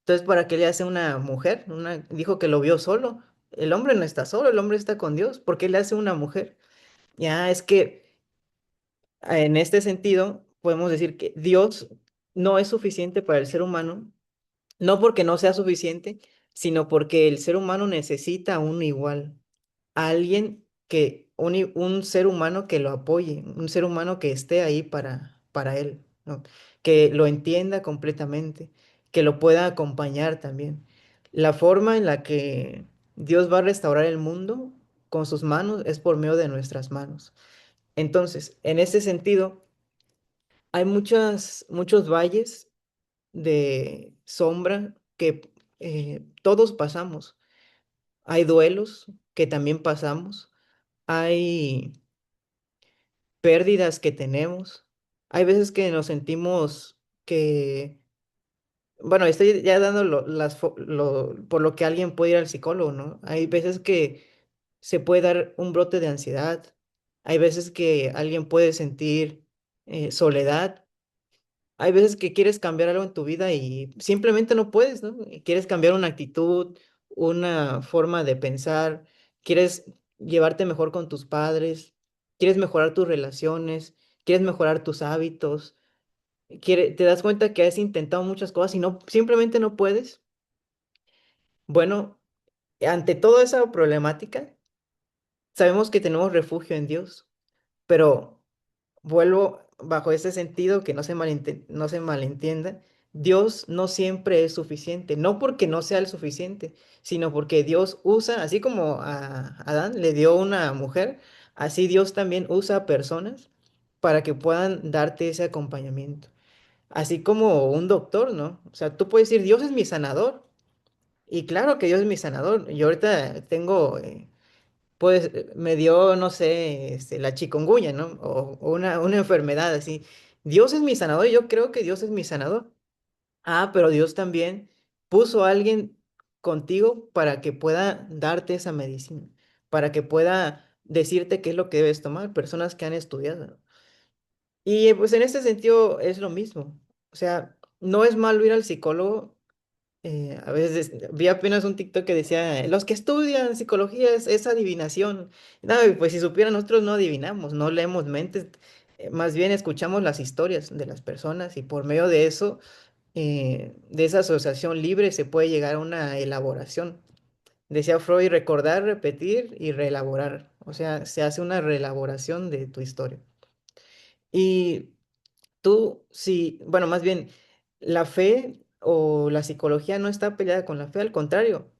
Entonces, ¿para qué le hace una mujer? Dijo que lo vio solo. El hombre no está solo, el hombre está con Dios. ¿Por qué le hace una mujer? Ya es que en este sentido podemos decir que Dios no es suficiente para el ser humano, no porque no sea suficiente, sino porque el ser humano necesita un igual, alguien un ser humano que lo apoye, un ser humano que esté ahí para él, ¿no? Que lo entienda completamente, que lo pueda acompañar también. La forma en la que Dios va a restaurar el mundo con sus manos es por medio de nuestras manos. Entonces, en ese sentido, hay muchos valles de sombra que todos pasamos. Hay duelos que también pasamos. Hay pérdidas que tenemos. Hay veces que nos sentimos que, bueno, estoy ya dando por lo que alguien puede ir al psicólogo, ¿no? Hay veces que se puede dar un brote de ansiedad. Hay veces que alguien puede sentir soledad. Hay veces que quieres cambiar algo en tu vida y simplemente no puedes, ¿no? Y quieres cambiar una actitud, una forma de pensar, quieres llevarte mejor con tus padres, quieres mejorar tus relaciones, quieres mejorar tus hábitos, te das cuenta que has intentado muchas cosas y no, simplemente no puedes. Bueno, ante toda esa problemática, sabemos que tenemos refugio en Dios, pero vuelvo bajo ese sentido que no se malentienda. Dios no siempre es suficiente, no porque no sea el suficiente, sino porque Dios usa, así como a Adán le dio una mujer, así Dios también usa personas para que puedan darte ese acompañamiento. Así como un doctor, ¿no? O sea, tú puedes decir, Dios es mi sanador. Y claro que Dios es mi sanador. Yo ahorita tengo pues me dio, no sé, la chikungunya, ¿no? O una enfermedad así. Dios es mi sanador y yo creo que Dios es mi sanador. Ah, pero Dios también puso a alguien contigo para que pueda darte esa medicina, para que pueda decirte qué es lo que debes tomar, personas que han estudiado, ¿no? Y pues en este sentido es lo mismo. O sea, no es malo ir al psicólogo. A veces vi apenas un TikTok que decía, los que estudian psicología es adivinación. No, y pues si supieran, nosotros no adivinamos, no leemos mentes, más bien escuchamos las historias de las personas y por medio de eso, de esa asociación libre se puede llegar a una elaboración. Decía Freud, recordar, repetir y reelaborar. O sea, se hace una reelaboración de tu historia. Y tú, sí, bueno, más bien, la fe o la psicología no está peleada con la fe, al contrario,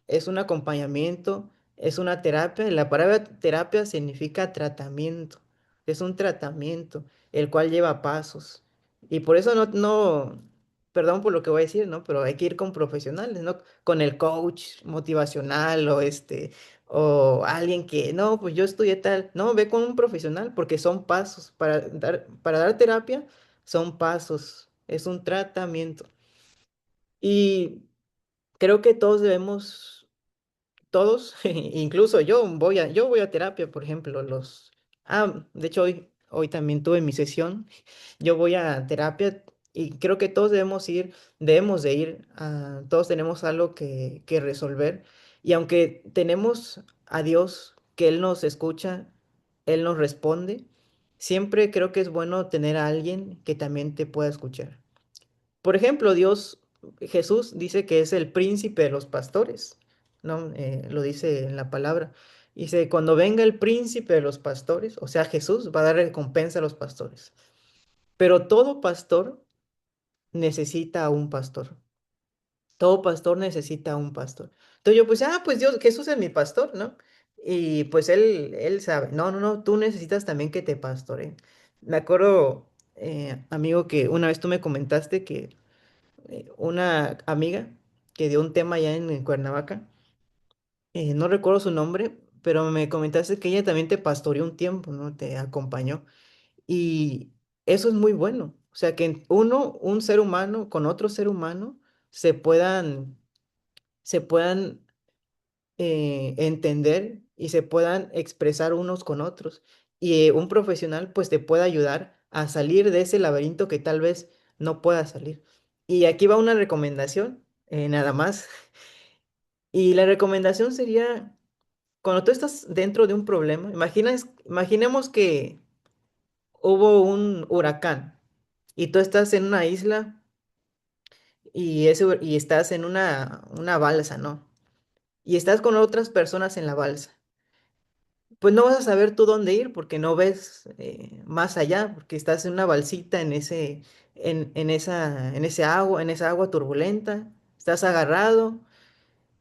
es un acompañamiento, es una terapia. La palabra terapia significa tratamiento, es un tratamiento, el cual lleva pasos. Y por eso perdón por lo que voy a decir, ¿no? Pero hay que ir con profesionales, ¿no? Con el coach motivacional o alguien que, no, pues yo estudié tal. No, ve con un profesional porque son pasos. Para dar terapia son pasos, es un tratamiento. Y creo que todos, incluso yo voy a terapia, por ejemplo, de hecho hoy también tuve mi sesión, yo voy a terapia y creo que todos debemos de ir, todos tenemos algo que resolver y aunque tenemos a Dios, que Él nos escucha, Él nos responde, siempre creo que es bueno tener a alguien que también te pueda escuchar. Por ejemplo, Jesús dice que es el príncipe de los pastores, ¿no? Lo dice en la palabra. Dice, cuando venga el príncipe de los pastores, o sea, Jesús va a dar recompensa a los pastores. pero todo pastor necesita a un pastor. Todo pastor necesita a un pastor. Entonces yo pues, pues Dios, Jesús es mi pastor, ¿no? Y pues él sabe, no, no, no, tú necesitas también que te pastoreen. Me acuerdo, amigo, que una vez tú me comentaste que una amiga que dio un tema allá en Cuernavaca, no recuerdo su nombre, pero me comentaste que ella también te pastoreó un tiempo, ¿no? Te acompañó. Y eso es muy bueno. O sea, que uno, un ser humano con otro ser humano, se puedan, se puedan entender y se puedan expresar unos con otros. Y un profesional pues te puede ayudar a salir de ese laberinto que tal vez no pueda salir. Y aquí va una recomendación, nada más. Y la recomendación sería, cuando tú estás dentro de un problema, imaginemos que hubo un huracán y tú estás en una isla y estás en una balsa, ¿no? Y estás con otras personas en la balsa. Pues no vas a saber tú dónde ir porque no ves más allá, porque estás en una balsita en esa agua turbulenta, estás agarrado,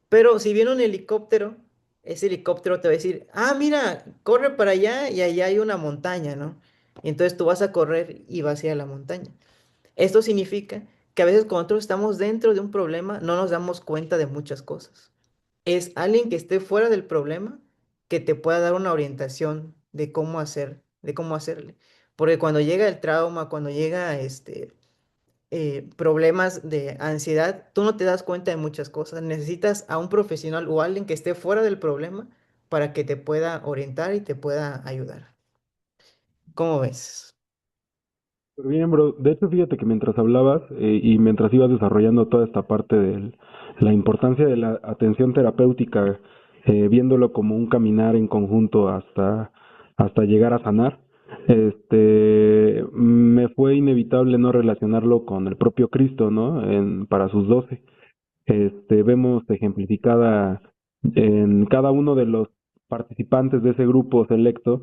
pero si viene un helicóptero, ese helicóptero te va a decir, mira, corre para allá y allá hay una montaña, ¿no? Y entonces tú vas a correr y vas a ir a la montaña. Esto significa que a veces cuando nosotros estamos dentro de un problema no nos damos cuenta de muchas cosas. Es alguien que esté fuera del problema que te pueda dar una orientación de cómo hacer, de cómo hacerle. Porque cuando llega el trauma, cuando llega problemas de ansiedad, tú no te das cuenta de muchas cosas. Necesitas a un profesional o alguien que esté fuera del problema para que te pueda orientar y te pueda ayudar. ¿Cómo ves? Pero bien, bro. De hecho, fíjate que mientras hablabas y mientras ibas desarrollando toda esta parte de la importancia de la atención terapéutica, viéndolo como un caminar en conjunto hasta llegar a sanar, me fue inevitable no relacionarlo con el propio Cristo, ¿no? Para sus 12 vemos ejemplificada en cada uno de los participantes de ese grupo selecto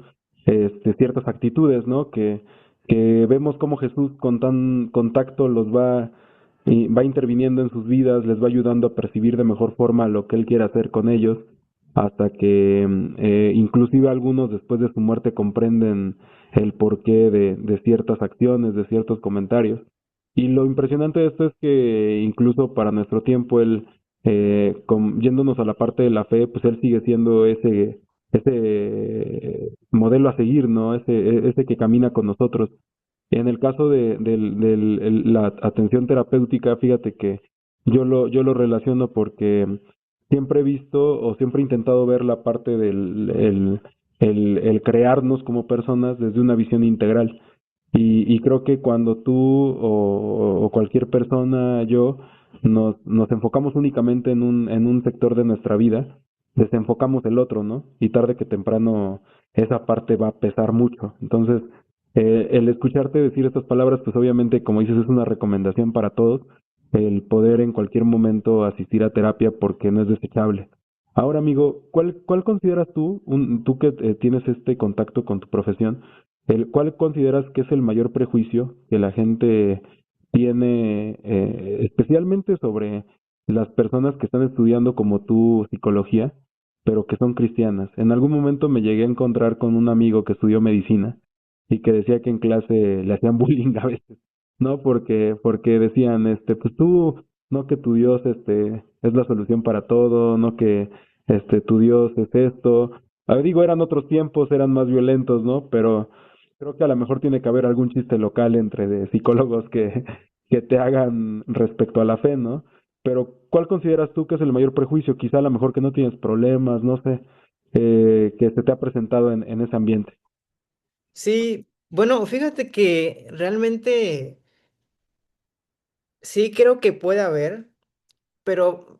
ciertas actitudes, ¿no? Que vemos cómo Jesús con tan contacto los va interviniendo en sus vidas, les va ayudando a percibir de mejor forma lo que Él quiere hacer con ellos, hasta que inclusive algunos después de su muerte comprenden el porqué de ciertas acciones, de ciertos comentarios. Y lo impresionante de esto es que incluso para nuestro tiempo, él, yéndonos a la parte de la fe, pues él sigue siendo ese modelo a seguir, ¿no? Ese que camina con nosotros. En el caso la atención terapéutica, fíjate que yo lo relaciono porque siempre he visto o siempre he intentado ver la parte el crearnos como personas desde una visión integral. Y creo que cuando tú o cualquier persona, yo, nos enfocamos únicamente en un sector de nuestra vida, desenfocamos el otro, ¿no? Y tarde que temprano esa parte va a pesar mucho. Entonces, el escucharte decir estas palabras, pues obviamente, como dices, es una recomendación para todos, el poder en cualquier momento asistir a terapia porque no es desechable. Ahora, amigo, ¿cuál consideras tú, tú que tienes este contacto con tu profesión, cuál consideras que es el mayor prejuicio que la gente tiene, especialmente sobre las personas que están estudiando como tú psicología, pero que son cristianas? En algún momento me llegué a encontrar con un amigo que estudió medicina y que decía que en clase le hacían bullying a veces, ¿no? Porque decían, pues tú, no que tu Dios, es la solución para todo, no que, tu Dios es esto. Digo, eran otros tiempos, eran más violentos, ¿no? Pero creo que a lo mejor tiene que haber algún chiste local entre de psicólogos que te hagan respecto a la fe, ¿no? Pero ¿cuál consideras tú que es el mayor prejuicio? Quizá a lo mejor que no tienes problemas, no sé, que se te ha presentado en ese ambiente. Sí, bueno, fíjate que realmente sí creo que puede haber, pero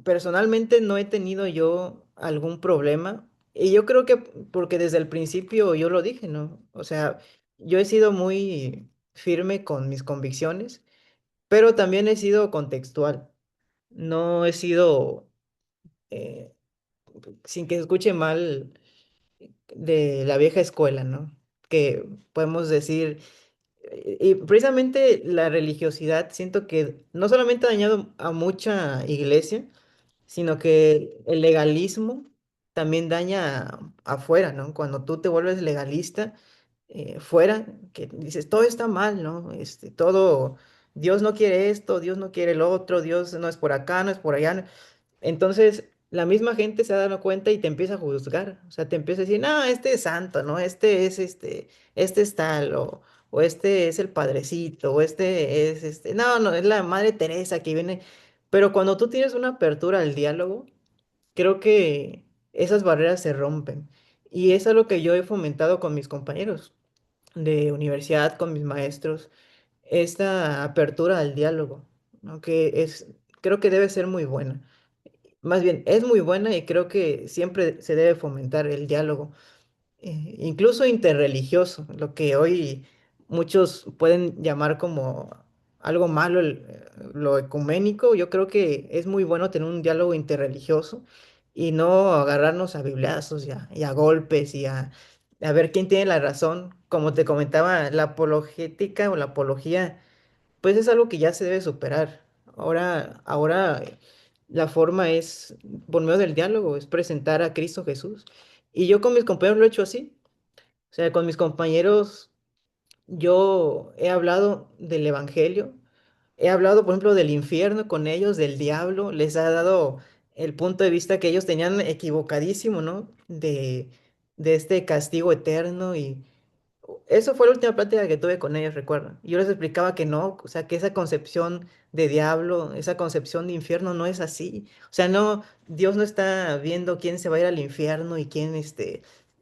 personalmente no he tenido yo algún problema. Y yo creo que porque desde el principio yo lo dije, ¿no? O sea, yo he sido muy firme con mis convicciones, pero también he sido contextual. No he sido, eh, sin que se escuche mal, de la vieja escuela, ¿no? Que podemos decir. Y precisamente la religiosidad siento que no solamente ha dañado a mucha iglesia, sino que el legalismo también daña afuera, ¿no? Cuando tú te vuelves legalista, fuera, que dices, todo está mal, ¿no? Todo, Dios no quiere esto, Dios no quiere lo otro, Dios no es por acá, no es por allá. Entonces, la misma gente se ha dado cuenta y te empieza a juzgar. O sea, te empieza a decir, no, este es santo, ¿no? Este es tal, o este es el padrecito, o este es no, no, es la Madre Teresa que viene. Pero cuando tú tienes una apertura al diálogo, creo que esas barreras se rompen. Y es algo que yo he fomentado con mis compañeros de universidad, con mis maestros, esta apertura al diálogo, ¿no? Creo que debe ser muy buena. Más bien, es muy buena y creo que siempre se debe fomentar el diálogo, incluso interreligioso, lo que hoy muchos pueden llamar como algo malo, lo ecuménico. Yo creo que es muy bueno tener un diálogo interreligioso y no agarrarnos a bibliazos y a golpes a ver quién tiene la razón. Como te comentaba, la apologética o la apología pues es algo que ya se debe superar. Ahora la forma es, por medio del diálogo, es presentar a Cristo Jesús. Y yo con mis compañeros lo he hecho así. O sea, con mis compañeros yo he hablado del Evangelio, he hablado, por ejemplo, del infierno con ellos, del diablo, les ha dado el punto de vista que ellos tenían equivocadísimo, ¿no? De este castigo eterno y eso fue la última plática que tuve con ellos, recuerdo. Yo les explicaba que no, o sea, que esa concepción de diablo, esa concepción de infierno no es así. O sea, no, Dios no está viendo quién se va a ir al infierno y quién,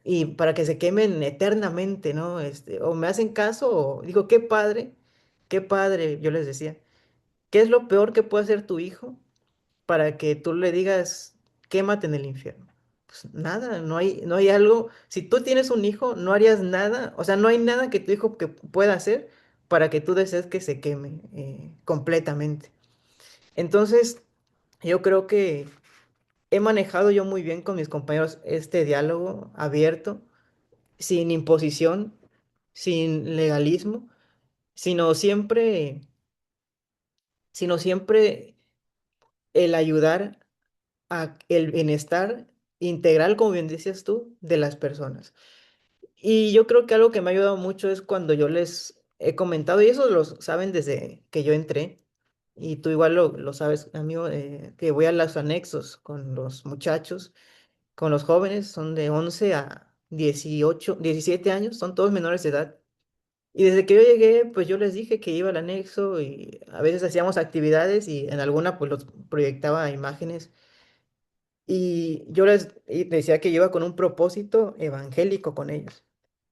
y para que se quemen eternamente, ¿no? O me hacen caso, o digo, qué padre, yo les decía, ¿qué es lo peor que puede hacer tu hijo para que tú le digas, quémate en el infierno? Pues nada, no hay algo. Si tú tienes un hijo, no harías nada, o sea, no hay nada que tu hijo que pueda hacer para que tú desees que se queme completamente. Entonces, yo creo que he manejado yo muy bien con mis compañeros este diálogo abierto, sin imposición, sin legalismo, sino siempre, sino siempre el ayudar a el bienestar integral, como bien decías tú, de las personas. Y yo creo que algo que me ha ayudado mucho es cuando yo les he comentado, y eso lo saben desde que yo entré, y tú igual lo sabes, amigo, que voy a los anexos con los muchachos, con los jóvenes, son de 11 a 18 17 años, son todos menores de edad. Y desde que yo llegué, pues yo les dije que iba al anexo y a veces hacíamos actividades y en alguna pues los proyectaba imágenes y yo les decía que yo iba con un propósito evangélico con ellos,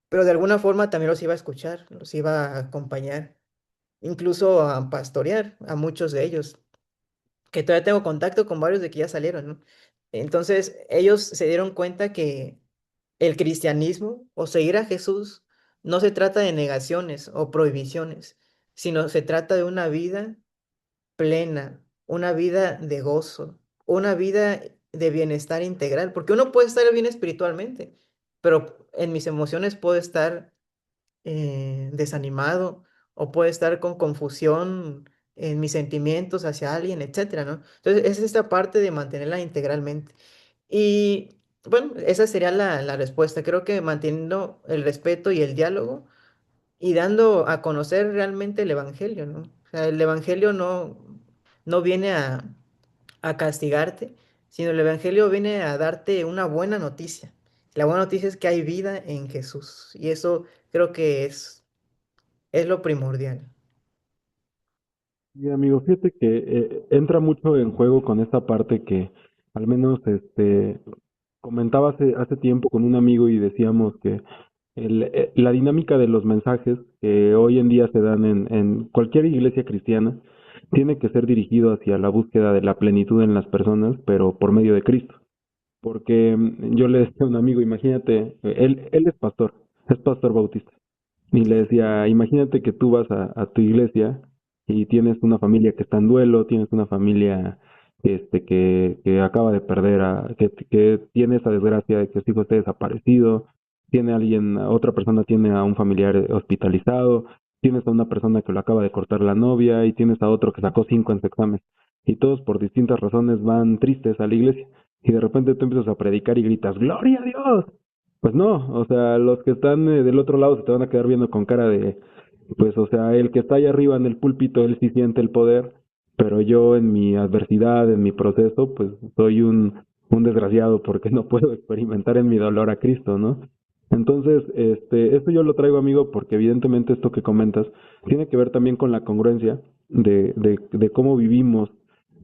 pero de alguna forma también los iba a escuchar, los iba a acompañar, incluso a pastorear a muchos de ellos, que todavía tengo contacto con varios de que ya salieron, ¿no? Entonces ellos se dieron cuenta que el cristianismo o seguir a Jesús no se trata de negaciones o prohibiciones, sino se trata de una vida plena, una vida de gozo, una vida de bienestar integral, porque uno puede estar bien espiritualmente, pero en mis emociones puedo estar desanimado o puedo estar con confusión en mis sentimientos hacia alguien, etcétera, ¿no? Entonces, es esta parte de mantenerla integralmente. Y bueno, esa sería la respuesta. Creo que manteniendo el respeto y el diálogo y dando a conocer realmente el evangelio, ¿no? O sea, el evangelio no viene a castigarte, sino el evangelio viene a darte una buena noticia. La buena noticia es que hay vida en Jesús y eso creo que es lo primordial. Y amigo, fíjate que entra mucho en juego con esta parte que al menos comentaba hace tiempo con un amigo y decíamos que la dinámica de los mensajes que hoy en día se dan en cualquier iglesia cristiana tiene que ser dirigido hacia la búsqueda de la plenitud en las personas, pero por medio de Cristo. Porque yo le decía a un amigo, imagínate, él es pastor bautista. Y le decía, imagínate que tú vas a tu iglesia y tienes una familia que está en duelo, tienes una familia que acaba de perder, que tiene esa desgracia de que su hijo esté desaparecido, tiene alguien, otra persona tiene a un familiar hospitalizado, tienes a una persona que lo acaba de cortar la novia y tienes a otro que sacó 5 en su examen. Y todos por distintas razones van tristes a la iglesia. Y de repente tú empiezas a predicar y gritas, ¡Gloria a Dios! Pues no, o sea, los que están del otro lado se te van a quedar viendo con cara de, pues, o sea, el que está allá arriba en el púlpito, él sí siente el poder, pero yo en mi adversidad, en mi proceso, pues soy un desgraciado porque no puedo experimentar en mi dolor a Cristo, ¿no? Entonces, esto yo lo traigo, amigo, porque evidentemente esto que comentas tiene que ver también con la congruencia de cómo vivimos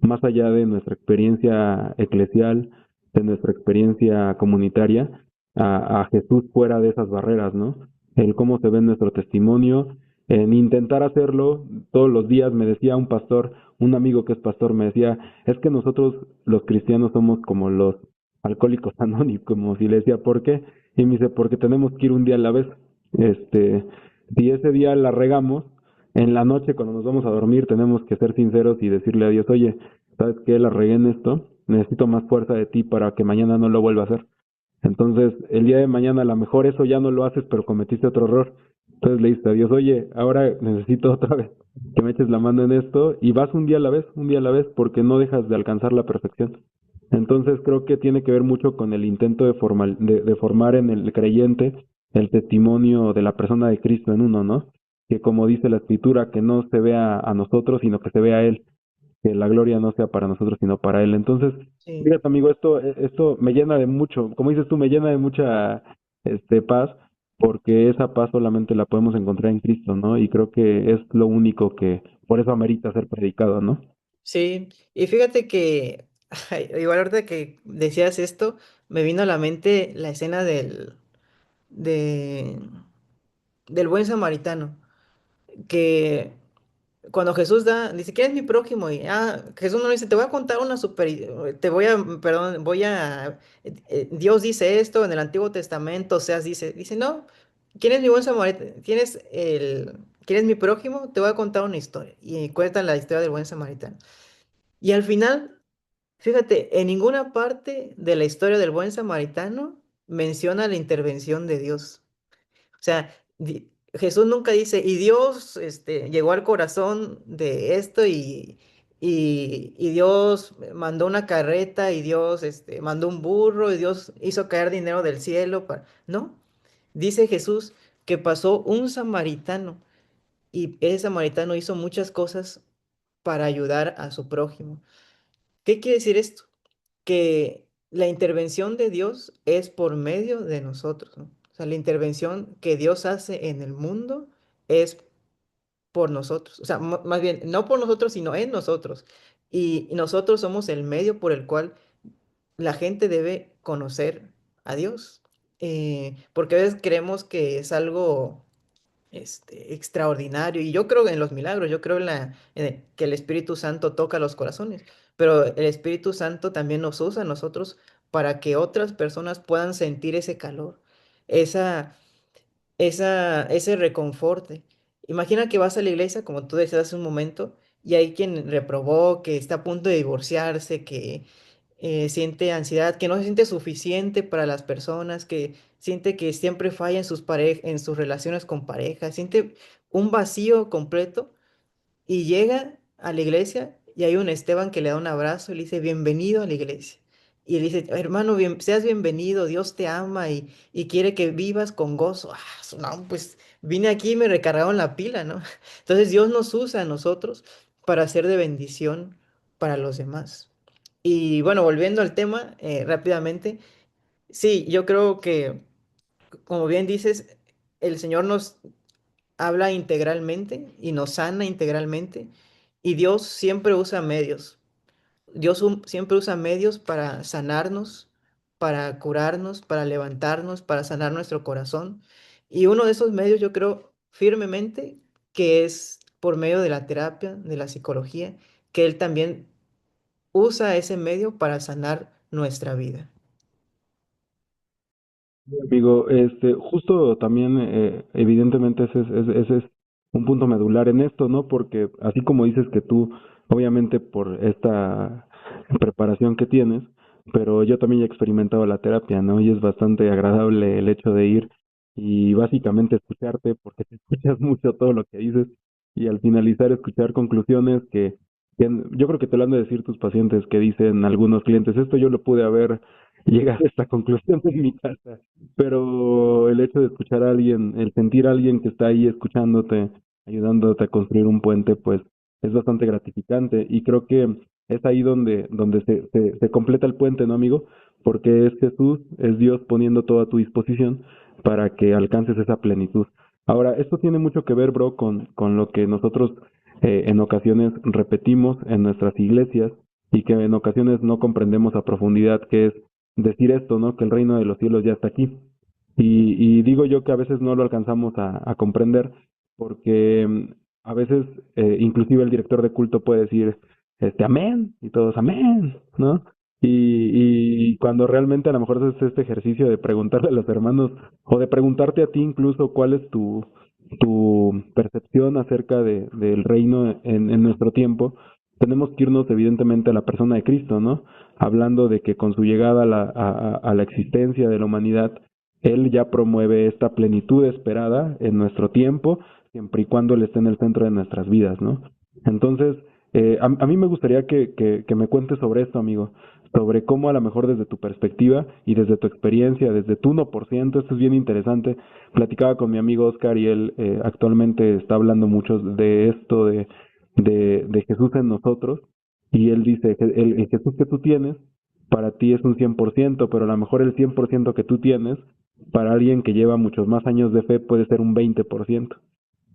más allá de nuestra experiencia eclesial, de nuestra experiencia comunitaria, a Jesús fuera de esas barreras, ¿no? El cómo se ve en nuestro testimonio, en intentar hacerlo todos los días. Me decía un pastor, un amigo que es pastor, me decía, es que nosotros los cristianos somos como los alcohólicos anónimos, como si le decía, ¿por qué? Y me dice, porque tenemos que ir un día a la vez. Este, si ese día la regamos, en la noche cuando nos vamos a dormir tenemos que ser sinceros y decirle a Dios, oye, ¿sabes qué? La regué en esto, necesito más fuerza de ti para que mañana no lo vuelva a hacer. Entonces, el día de mañana a lo mejor eso ya no lo haces, pero cometiste otro error. Entonces le dices a Dios, oye, ahora necesito otra vez que me eches la mano en esto y vas un día a la vez, un día a la vez, porque no dejas de alcanzar la perfección. Entonces creo que tiene que ver mucho con el intento de formar en el creyente el testimonio de la persona de Cristo en uno, ¿no? Que como dice la escritura, que no se vea a nosotros, sino que se vea a Él, que la gloria no sea para nosotros, sino para Él. Entonces, Sí. fíjate, amigo, esto me llena de mucho, como dices tú, me llena de mucha paz, porque esa paz solamente la podemos encontrar en Cristo, ¿no? Y creo que es lo único que, por eso amerita ser predicado, ¿no? Sí, y fíjate que, igual ahorita que decías esto, me vino a la mente la escena de, del buen samaritano, que cuando Jesús dice, ¿quién es mi prójimo? Y Jesús no le dice, te voy a contar una te voy a, perdón, Dios dice esto en el Antiguo Testamento, dice, no, ¿quién es mi buen samaritano? ¿Quién es mi prójimo? Te voy a contar una historia. Y cuenta la historia del buen samaritano. Y al final, fíjate, en ninguna parte de la historia del buen samaritano menciona la intervención de Dios. O sea, Jesús nunca dice, y Dios llegó al corazón de esto y Dios mandó una carreta y Dios mandó un burro y Dios hizo caer dinero del cielo. No, dice Jesús que pasó un samaritano y ese samaritano hizo muchas cosas para ayudar a su prójimo. ¿Qué quiere decir esto? Que la intervención de Dios es por medio de nosotros, ¿no? O sea, la intervención que Dios hace en el mundo es por nosotros. O sea, más bien, no por nosotros, sino en nosotros. Y nosotros somos el medio por el cual la gente debe conocer a Dios. Porque a veces creemos que es algo extraordinario. Y yo creo en los milagros, yo creo que el Espíritu Santo toca los corazones, pero el Espíritu Santo también nos usa a nosotros para que otras personas puedan sentir ese calor, esa, ese reconforte. Imagina que vas a la iglesia, como tú decías hace un momento, y hay quien reprobó, que está a punto de divorciarse, que siente ansiedad, que no se siente suficiente para las personas, que siente que siempre falla en sus relaciones con pareja, siente un vacío completo y llega a la iglesia y hay un Esteban que le da un abrazo y le dice, bienvenido a la iglesia. Y le dice, hermano, seas bienvenido, Dios te ama y quiere que vivas con gozo. No, pues vine aquí y me recargaron la pila, ¿no? Entonces Dios nos usa a nosotros para ser de bendición para los demás. Y bueno, volviendo al tema rápidamente, sí, yo creo que, como bien dices, el Señor nos habla integralmente y nos sana integralmente y Dios siempre usa medios. Siempre usa medios para sanarnos, para curarnos, para levantarnos, para sanar nuestro corazón. Y uno de esos medios yo creo firmemente que es por medio de la terapia, de la psicología, que Él también usa ese medio para sanar nuestra vida. Amigo, justo también, evidentemente ese es un punto medular en esto, ¿no? Porque así como dices que tú, obviamente por esta preparación que tienes, pero yo también he experimentado la terapia, ¿no? Y es bastante agradable el hecho de ir. y básicamente escucharte porque te escuchas mucho todo lo que dices y al finalizar escuchar conclusiones yo creo que te lo han de decir tus pacientes que dicen algunos clientes, esto yo lo pude haber llegado a esta conclusión en mi casa, pero el hecho de escuchar a alguien, el sentir a alguien que está ahí escuchándote, ayudándote a construir un puente, pues es bastante gratificante y creo que es ahí donde se completa el puente, ¿no, amigo? Porque es Jesús, es Dios poniendo todo a tu disposición para que alcances esa plenitud. Ahora, esto tiene mucho que ver, bro, con lo que nosotros en ocasiones repetimos en nuestras iglesias y que en ocasiones no comprendemos a profundidad, que es decir esto, ¿no? Que el reino de los cielos ya está aquí. Y digo yo que a veces no lo alcanzamos a comprender porque a veces inclusive el director de culto puede decir, amén, y todos amén, ¿no? Y cuando realmente a lo mejor haces este ejercicio de preguntarle a los hermanos o de preguntarte a ti incluso cuál es tu percepción acerca del reino en nuestro tiempo, tenemos que irnos evidentemente a la persona de Cristo, ¿no? Hablando de que con su llegada a la existencia de la humanidad, Él ya promueve esta plenitud esperada en nuestro tiempo, siempre y cuando Él esté en el centro de nuestras vidas, ¿no? Entonces, a mí me gustaría que me cuentes sobre esto, amigo, sobre cómo a lo mejor desde tu perspectiva y desde tu experiencia, desde tu 1%, esto es bien interesante. Platicaba con mi amigo Oscar y él actualmente está hablando mucho de esto, de Jesús en nosotros, y él dice, el Jesús que tú tienes, para ti es un 100%, pero a lo mejor el 100% que tú tienes, para alguien que lleva muchos más años de fe, puede ser un 20%.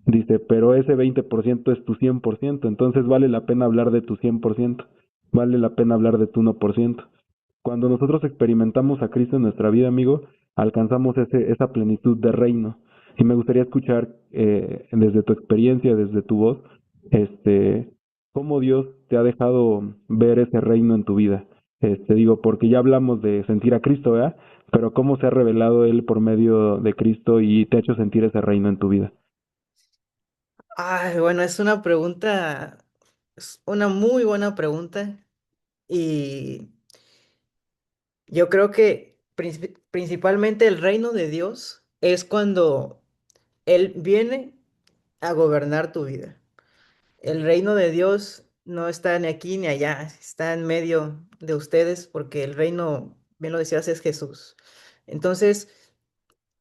Dice, pero ese 20% es tu 100%, entonces vale la pena hablar de tu 100%, vale la pena hablar de tu 1%. Cuando nosotros experimentamos a Cristo en nuestra vida, amigo, alcanzamos esa plenitud de reino. Y me gustaría escuchar desde tu experiencia, desde tu voz, este, cómo Dios te ha dejado ver ese reino en tu vida. Digo, porque ya hablamos de sentir a Cristo, ¿verdad? Pero cómo se ha revelado Él por medio de Cristo y te ha hecho sentir ese reino en tu vida. Ay, bueno, es una pregunta, es una muy buena pregunta y yo creo que principalmente el reino de Dios es cuando Él viene a gobernar tu vida. El reino de Dios no está ni aquí ni allá, está en medio de ustedes porque el reino, bien lo decías, es Jesús. Entonces,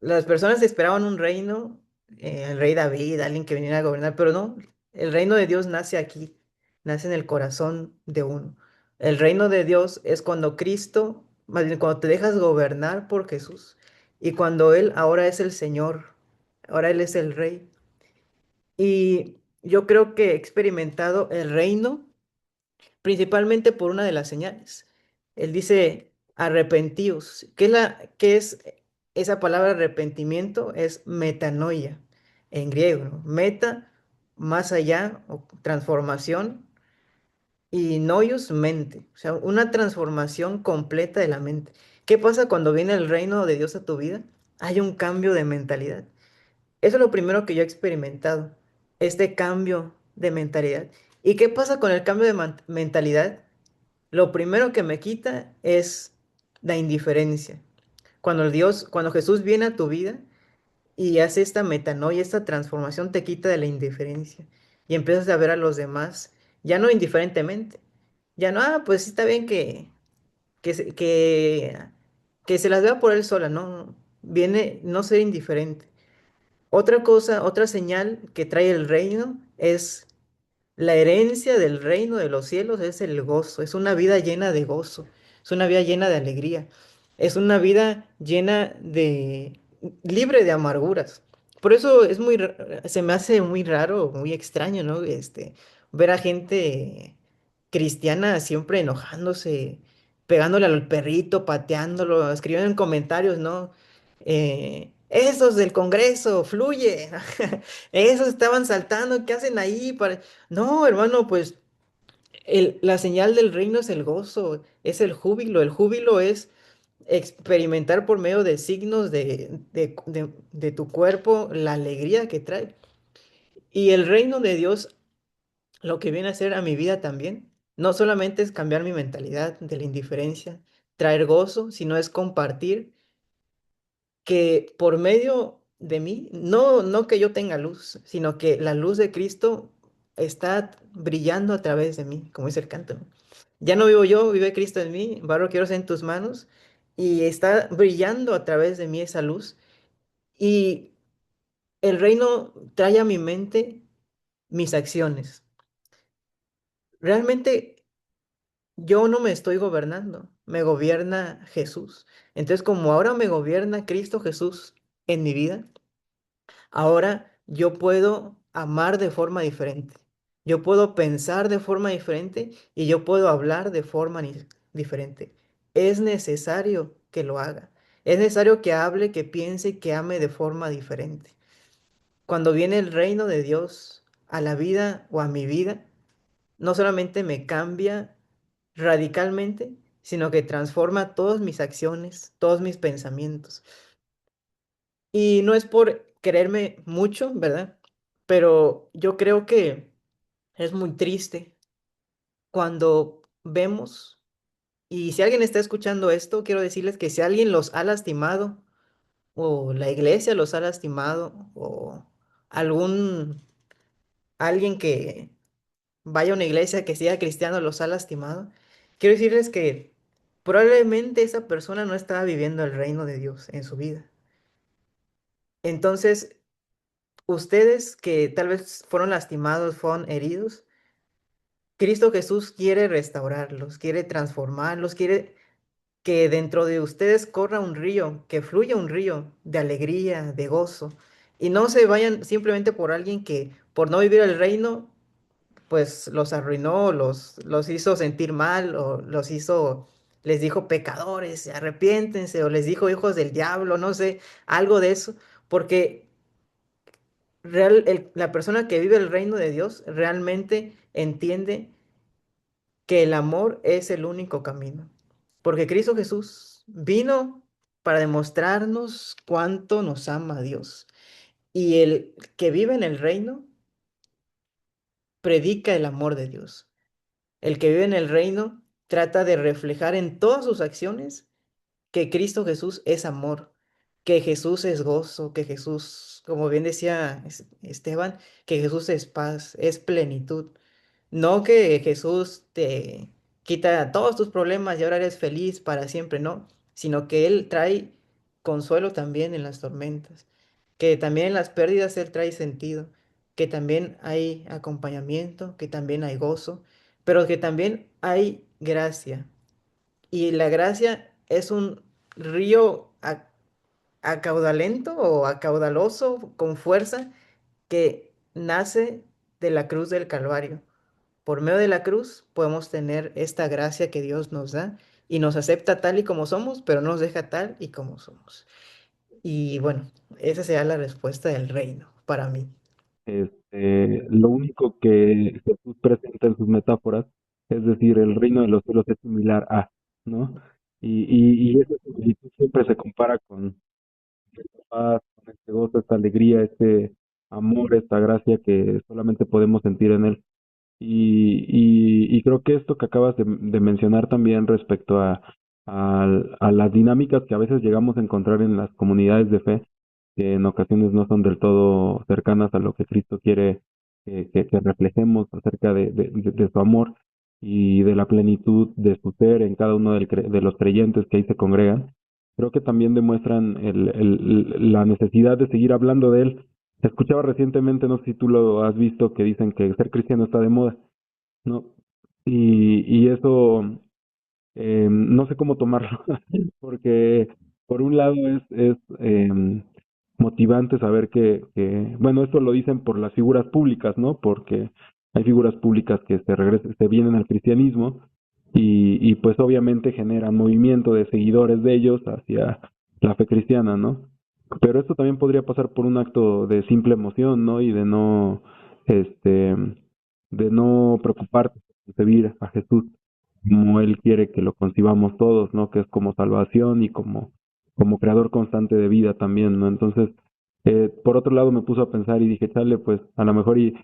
las personas esperaban un reino, el rey David, alguien que viniera a gobernar, pero no, el reino de Dios nace aquí, nace en el corazón de uno. El reino de Dios es cuando Cristo, más bien cuando te dejas gobernar por Jesús y cuando Él ahora es el Señor, ahora Él es el Rey. Y yo creo que he experimentado el reino principalmente por una de las señales. Él dice, arrepentíos. ¿Qué es esa palabra arrepentimiento? Es metanoia en griego, ¿no? Meta, más allá, o transformación, y noios, mente. O sea, una transformación completa de la mente. ¿Qué pasa cuando viene el reino de Dios a tu vida? Hay un cambio de mentalidad. Eso es lo primero que yo he experimentado, este cambio de mentalidad. ¿Y qué pasa con el cambio de mentalidad? Lo primero que me quita es la indiferencia. Cuando Jesús viene a tu vida y hace esta metanoia, esta transformación, te quita de la indiferencia y empiezas a ver a los demás ya no indiferentemente, ya no, pues sí está bien que, se- que, que se las vea por él sola, no, viene no ser indiferente. Otra cosa, otra señal que trae el reino es la herencia del reino de los cielos es el gozo, es una vida llena de gozo, es una vida llena de alegría, es una vida llena de, libre de amarguras. Por eso es se me hace muy raro, muy extraño, ¿no? Ver a gente cristiana siempre enojándose, pegándole al perrito, pateándolo, escribiendo en comentarios, ¿no? Esos del Congreso, fluye. Esos estaban saltando, ¿qué hacen ahí? No, hermano, pues la señal del reino es el gozo, es el júbilo. El júbilo es experimentar por medio de signos de tu cuerpo la alegría que trae. Y el reino de Dios, lo que viene a hacer a mi vida también, no solamente es cambiar mi mentalidad de la indiferencia, traer gozo, sino es compartir que por medio de mí, no que yo tenga luz, sino que la luz de Cristo está brillando a través de mí, como dice el canto, ¿no? Ya no vivo yo, vive Cristo en mí, barro quiero ser en tus manos, y está brillando a través de mí esa luz, y el reino trae a mi mente mis acciones. Realmente yo no me estoy gobernando, me gobierna Jesús. Entonces, como ahora me gobierna Cristo Jesús en mi vida, ahora yo puedo amar de forma diferente. Yo puedo pensar de forma diferente y yo puedo hablar de forma diferente. Es necesario que lo haga. Es necesario que hable, que piense y que ame de forma diferente. Cuando viene el reino de Dios a la vida o a mi vida, no solamente me cambia radicalmente, sino que transforma todas mis acciones, todos mis pensamientos. Y no es por quererme mucho, ¿verdad? Pero yo creo que es muy triste cuando vemos, y si alguien está escuchando esto, quiero decirles que si alguien los ha lastimado, o la iglesia los ha lastimado, o algún, alguien que vaya a una iglesia que sea cristiano los ha lastimado, quiero decirles que probablemente esa persona no estaba viviendo el reino de Dios en su vida. Entonces, ustedes que tal vez fueron lastimados, fueron heridos, Cristo Jesús quiere restaurarlos, quiere transformarlos, quiere que dentro de ustedes corra un río, que fluya un río de alegría, de gozo, y no se vayan simplemente por alguien que por no vivir el reino, pues los arruinó, los hizo sentir mal, o los hizo, les dijo pecadores, arrepiéntense, o les dijo hijos del diablo, no sé, algo de eso, porque la persona que vive el reino de Dios realmente entiende que el amor es el único camino. Porque Cristo Jesús vino para demostrarnos cuánto nos ama Dios. Y el que vive en el reino predica el amor de Dios. El que vive en el reino trata de reflejar en todas sus acciones que Cristo Jesús es amor, que Jesús es gozo, que Jesús, como bien decía Esteban, que Jesús es paz, es plenitud. No que Jesús te quita todos tus problemas y ahora eres feliz para siempre, no, sino que Él trae consuelo también en las tormentas, que también en las pérdidas Él trae sentido, que también hay acompañamiento, que también hay gozo, pero que también hay gracia. Y la gracia es un río acaudalento o acaudaloso con fuerza que nace de la cruz del Calvario. Por medio de la cruz podemos tener esta gracia que Dios nos da y nos acepta tal y como somos, pero no nos deja tal y como somos. Y bueno, esa sería la respuesta del reino para mí. Lo único que Jesús presenta en sus metáforas, es decir, el reino de los cielos es similar a, ¿no? Y esa similitud siempre se compara con esta paz, con este gozo, esta alegría, este amor, esta gracia que solamente podemos sentir en Él. Y creo que esto que acabas de mencionar también respecto a las dinámicas que a veces llegamos a encontrar en las comunidades de fe, que en ocasiones no son del todo cercanas a lo que Cristo quiere que reflejemos acerca de su amor y de la plenitud de su ser en cada uno de los creyentes que ahí se congregan. Creo que también demuestran la necesidad de seguir hablando de Él. Escuchaba recientemente, no sé si tú lo has visto, que dicen que ser cristiano está de moda, ¿no? Y eso no sé cómo tomarlo, porque por un lado es motivante saber bueno, esto lo dicen por las figuras públicas, ¿no? Porque hay figuras públicas que se vienen al cristianismo y pues obviamente generan movimiento de seguidores de ellos hacia la fe cristiana, ¿no? Pero esto también podría pasar por un acto de simple emoción, ¿no? Y este, de no preocuparte por servir a Jesús como Él quiere que lo concibamos todos, ¿no? Que es como salvación y como creador constante de vida también, ¿no? Entonces, por otro lado me puso a pensar y dije, chale, pues a lo mejor y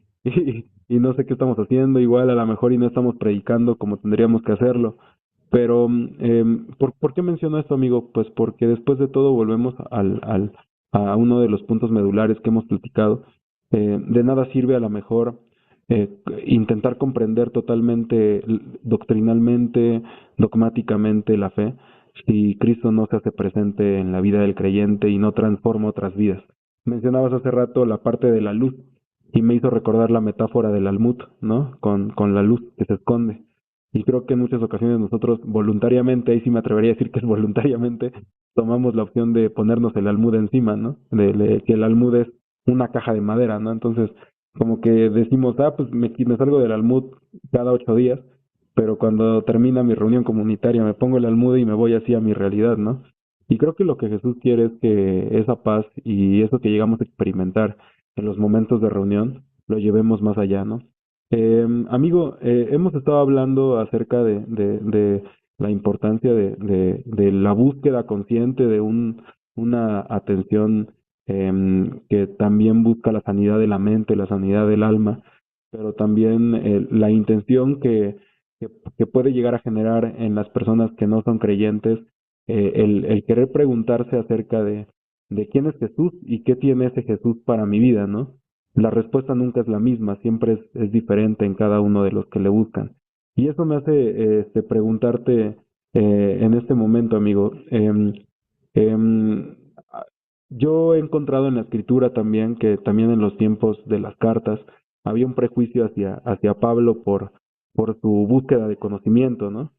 no sé qué estamos haciendo, igual a lo mejor y no estamos predicando como tendríamos que hacerlo. Pero, ¿por qué menciono esto, amigo? Pues porque después de todo volvemos a uno de los puntos medulares que hemos platicado. De nada sirve a lo mejor eh, intentar comprender totalmente doctrinalmente, dogmáticamente la fe, si Cristo no se hace presente en la vida del creyente y no transforma otras vidas. Mencionabas hace rato la parte de la luz y me hizo recordar la metáfora del almud, ¿no? Con la luz que se esconde. Y creo que en muchas ocasiones nosotros voluntariamente, ahí sí me atrevería a decir que es voluntariamente, tomamos la opción de ponernos el almud encima, ¿no? Que el almud es una caja de madera, ¿no? Entonces, como que decimos, ah, pues me salgo del almud cada 8 días, pero cuando termina mi reunión comunitaria me pongo el almud y me voy así a mi realidad, ¿no? Y creo que lo que Jesús quiere es que esa paz y eso que llegamos a experimentar en los momentos de reunión lo llevemos más allá, ¿no? Amigo, hemos estado hablando acerca de la importancia de la búsqueda consciente de una atención que también busca la sanidad de la mente, la sanidad del alma, pero también la intención que puede llegar a generar en las personas que no son creyentes, el querer preguntarse acerca de quién es Jesús y qué tiene ese Jesús para mi vida, ¿no? La respuesta nunca es la misma, siempre es diferente en cada uno de los que le buscan. Y eso me hace preguntarte en este momento, amigo. Em, a- yo he encontrado en la escritura también que también en los tiempos de las cartas había un prejuicio hacia Pablo por su búsqueda de conocimiento, ¿no?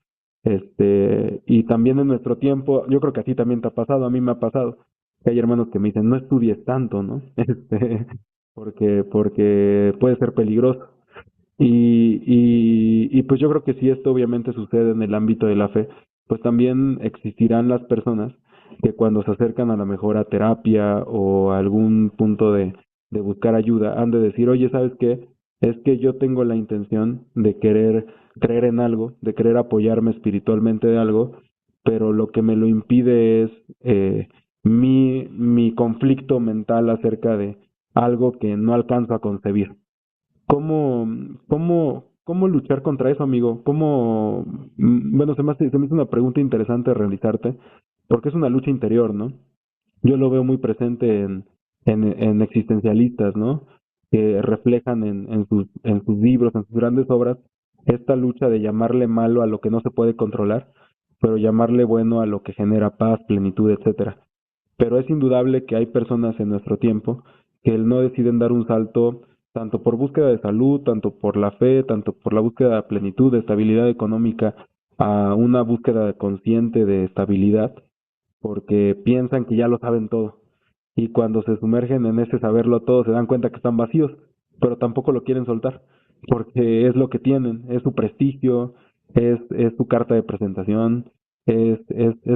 Y también en nuestro tiempo, yo creo que a ti también te ha pasado, a mí me ha pasado, que hay hermanos que me dicen, no estudies tanto, ¿no? Porque puede ser peligroso. Y pues yo creo que si esto obviamente sucede en el ámbito de la fe, pues también existirán las personas que cuando se acercan a la mejor a terapia o a algún punto de buscar ayuda, han de decir, oye, ¿sabes qué? Es que yo tengo la intención de querer creer en algo, de querer apoyarme espiritualmente de algo, pero lo que me lo impide es mi conflicto mental acerca de algo que no alcanzo a concebir. ¿Cómo, cómo luchar contra eso, amigo? Bueno, se me hizo una pregunta interesante de realizarte, porque es una lucha interior, ¿no? Yo lo veo muy presente en existencialistas, ¿no? Que reflejan en sus libros, en sus grandes obras, esta lucha de llamarle malo a lo que no se puede controlar, pero llamarle bueno a lo que genera paz, plenitud, etcétera. Pero es indudable que hay personas en nuestro tiempo que no deciden dar un salto tanto por búsqueda de salud, tanto por la fe, tanto por la búsqueda de plenitud, de estabilidad económica, a una búsqueda consciente de estabilidad, porque piensan que ya lo saben todo. Y cuando se sumergen en ese saberlo todo, se dan cuenta que están vacíos, pero tampoco lo quieren soltar, porque es lo que tienen, es su prestigio, es su carta de presentación, es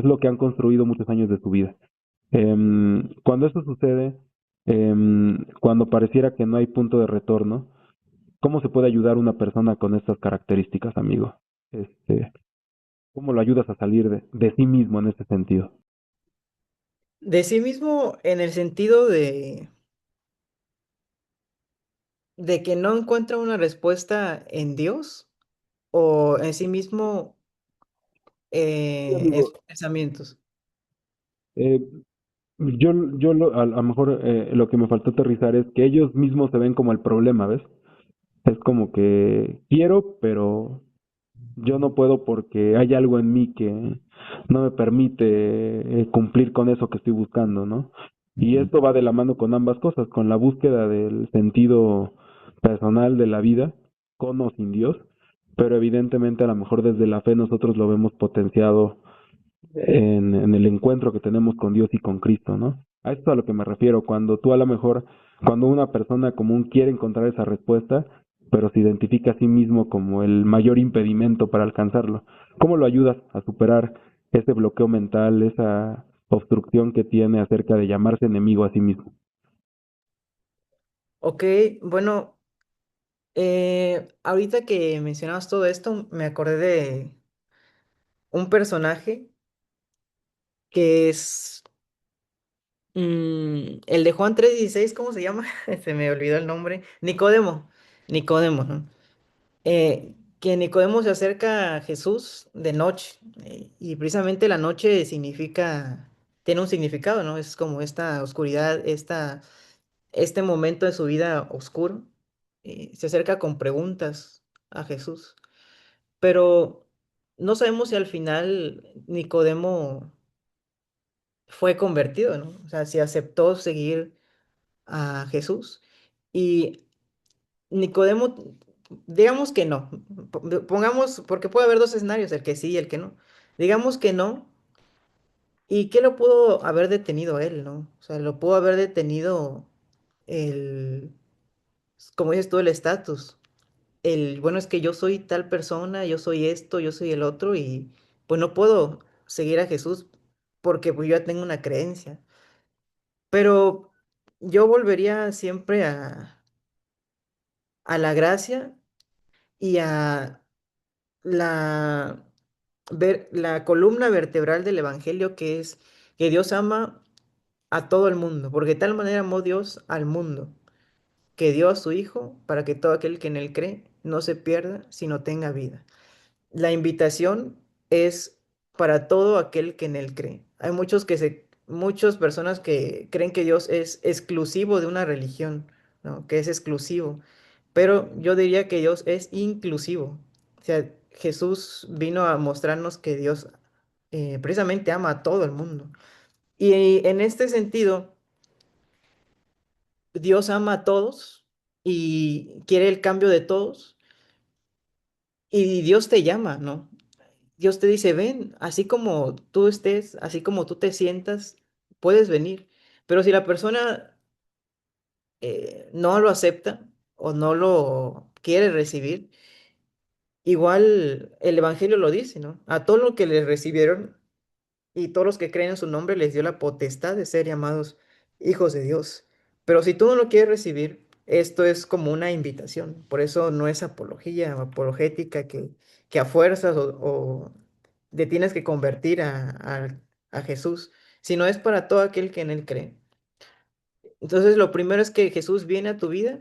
lo que han construido muchos años de su vida. Cuando eso sucede, cuando pareciera que no hay punto de retorno, ¿cómo se puede ayudar a una persona con estas características, amigo? Este, ¿Cómo lo ayudas a salir de sí mismo en ese sentido? De sí mismo en el sentido de que no encuentra una respuesta en Dios o en sí mismo Sí, en amigo. sus pensamientos. Eh, a lo mejor lo que me faltó aterrizar es que ellos mismos se ven como el problema, ¿ves? Es como que quiero, pero yo no puedo porque hay algo en mí que no me permite cumplir con eso que estoy buscando, ¿no? Y esto va de la mano con ambas cosas, con la búsqueda del sentido personal de la vida, con o sin Dios, pero evidentemente a lo mejor desde la fe nosotros lo vemos potenciado en el encuentro que tenemos con Dios y con Cristo, ¿no? A esto es a lo que me refiero, cuando tú a lo mejor, cuando una persona común quiere encontrar esa respuesta, pero se identifica a sí mismo como el mayor impedimento para alcanzarlo, ¿cómo lo ayudas a superar ese bloqueo mental, esa obstrucción que tiene acerca de llamarse enemigo a sí mismo? Ok, bueno, ahorita que mencionabas todo esto, me acordé de un personaje que es el de Juan 3:16, ¿cómo se llama? Se me olvidó el nombre. Nicodemo. Nicodemo, ¿no? Que Nicodemo se acerca a Jesús de noche. Y precisamente la noche significa tiene un significado, ¿no? Es como esta oscuridad, este momento de su vida oscuro. Se acerca con preguntas a Jesús, pero no sabemos si al final Nicodemo fue convertido, ¿no? O sea, si aceptó seguir a Jesús. Y Nicodemo, digamos que no. Pongamos, porque puede haber dos escenarios, el que sí y el que no. Digamos que no. ¿Y qué lo pudo haber detenido a él, no? O sea, lo pudo haber detenido el, como dices tú, el estatus. Bueno, es que yo soy tal persona, yo soy esto, yo soy el otro, y pues no puedo seguir a Jesús porque pues yo ya tengo una creencia. Pero yo volvería siempre a la gracia y a la, la columna vertebral del Evangelio, que es que Dios ama a todo el mundo, porque de tal manera amó Dios al mundo, que dio a su Hijo para que todo aquel que en él cree no se pierda, sino tenga vida. La invitación es para todo aquel que en él cree. Hay muchas personas que creen que Dios es exclusivo de una religión, ¿no? Que es exclusivo. Pero yo diría que Dios es inclusivo. O sea, Jesús vino a mostrarnos que Dios precisamente ama a todo el mundo. Y en este sentido, Dios ama a todos y quiere el cambio de todos. Y Dios te llama, ¿no? Dios te dice, ven, así como tú estés, así como tú te sientas, puedes venir. Pero si la persona no lo acepta o no lo quiere recibir, igual el Evangelio lo dice, ¿no? A todos los que le recibieron y todos los que creen en su nombre les dio la potestad de ser llamados hijos de Dios. Pero si tú no lo quieres recibir, esto es como una invitación. Por eso no es apología o apologética que a fuerzas o te tienes que convertir a Jesús, sino es para todo aquel que en él cree. Entonces, lo primero es que Jesús viene a tu vida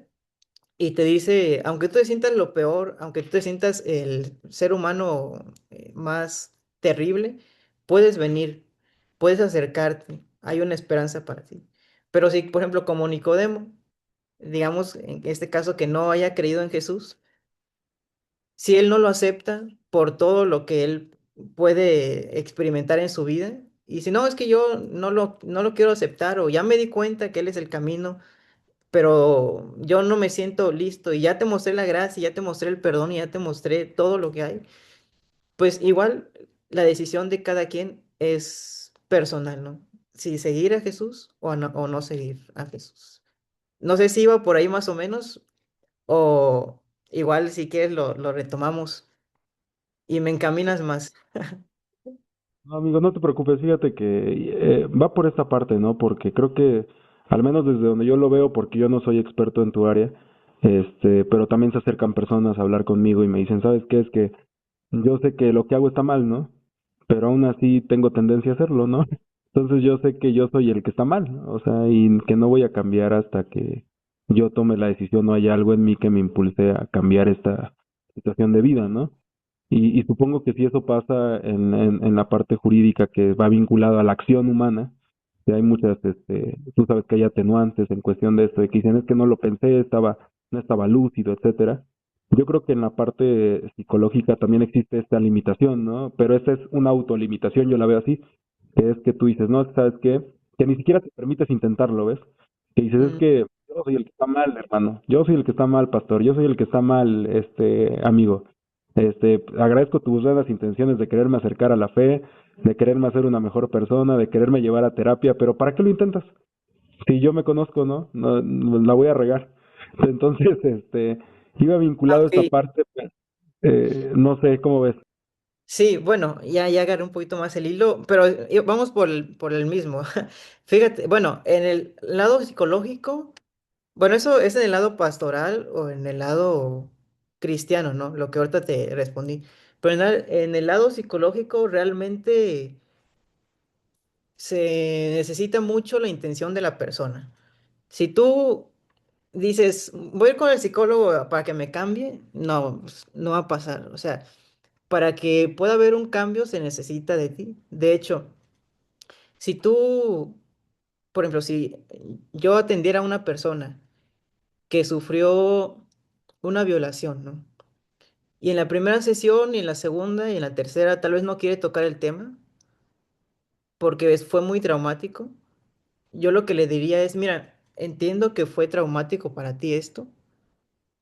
y te dice, aunque tú te sientas lo peor, aunque tú te sientas el ser humano más terrible, puedes venir, puedes acercarte, hay una esperanza para ti. Pero si, por ejemplo, como Nicodemo, digamos en este caso que no haya creído en Jesús, si él no lo acepta por todo lo que él puede experimentar en su vida, y si no, es que yo no lo quiero aceptar o ya me di cuenta que él es el camino, pero yo no me siento listo y ya te mostré la gracia, ya te mostré el perdón y ya te mostré todo lo que hay, pues igual la decisión de cada quien es personal, ¿no? Si seguir a Jesús o no seguir a Jesús. No sé si iba por ahí más o menos, o igual si quieres lo retomamos y me encaminas más. No, amigo, no te preocupes, fíjate que va por esta parte, ¿no? Porque creo que, al menos desde donde yo lo veo, porque yo no soy experto en tu área, pero también se acercan personas a hablar conmigo y me dicen, ¿sabes qué? Es que yo sé que lo que hago está mal, ¿no? Pero aún así tengo tendencia a hacerlo, ¿no? Entonces yo sé que yo soy el que está mal, ¿no? O sea, y que no voy a cambiar hasta que yo tome la decisión o haya algo en mí que me impulse a cambiar esta situación de vida, ¿no? Y supongo que si eso pasa en la parte jurídica que va vinculado a la acción humana, que hay muchas, tú sabes que hay atenuantes en cuestión de esto, de que dicen es que no lo pensé, no estaba lúcido, etcétera. Yo creo que en la parte psicológica también existe esta limitación, ¿no? Pero esa es una autolimitación, yo la veo así, que es que tú dices, no, ¿sabes qué? Que ni siquiera te permites intentarlo, ¿ves? Que dices, es Mm, que yo soy el que está mal, hermano, yo soy el que está mal, pastor, yo soy el que está mal, amigo. Agradezco tus buenas intenciones de quererme acercar a la fe, de quererme hacer una mejor persona, de quererme llevar a terapia, pero ¿para qué lo intentas? Si yo me conozco, ¿no? No la voy a regar. Entonces, iba vinculado a esta ok. parte, pues, no sé, ¿cómo ves? Sí, bueno, ya agarré un poquito más el hilo, pero vamos por el mismo. Fíjate, bueno, en el lado psicológico, bueno, eso es en el lado pastoral o en el lado cristiano, ¿no? Lo que ahorita te respondí. Pero en el lado psicológico realmente se necesita mucho la intención de la persona. Si tú dices, voy a ir con el psicólogo para que me cambie, no, pues, no va a pasar. O sea, para que pueda haber un cambio se necesita de ti. De hecho, Si tú, por ejemplo, si yo atendiera a una persona que sufrió una violación, ¿no? Y en la primera sesión, y en la segunda, y en la tercera, tal vez no quiere tocar el tema porque fue muy traumático. Yo lo que le diría es, mira, entiendo que fue traumático para ti esto,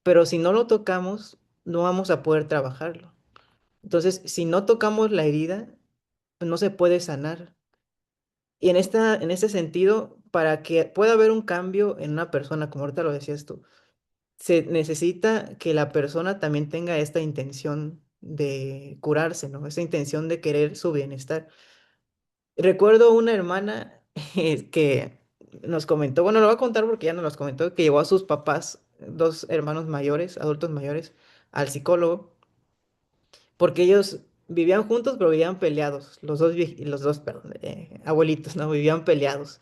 pero si no lo tocamos, no vamos a poder trabajarlo. Entonces, si no tocamos la herida, pues no se puede sanar. Y en este sentido, para que pueda haber un cambio en una persona, como ahorita lo decías tú, se necesita que la persona también tenga esta intención de curarse, ¿no? Esa intención de querer su bienestar. Recuerdo una hermana que nos comentó, bueno, lo voy a contar porque ya nos los comentó, que llevó a sus papás, dos hermanos mayores, adultos mayores, al psicólogo, porque ellos vivían juntos, pero vivían peleados, los dos, perdón, abuelitos, ¿no? Vivían peleados.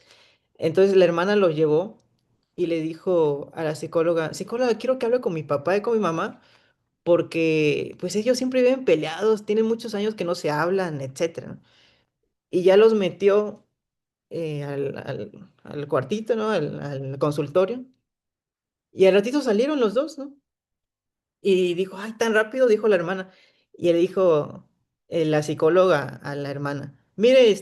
Entonces la hermana los llevó y le dijo a la psicóloga, psicóloga, quiero que hable con mi papá y con mi mamá, porque pues ellos siempre viven peleados, tienen muchos años que no se hablan, etcétera. Y ya los metió al cuartito, ¿no? Al consultorio. Y al ratito salieron los dos, ¿no? Y dijo, ay, tan rápido, dijo la hermana. Y le dijo la psicóloga a la hermana, mire,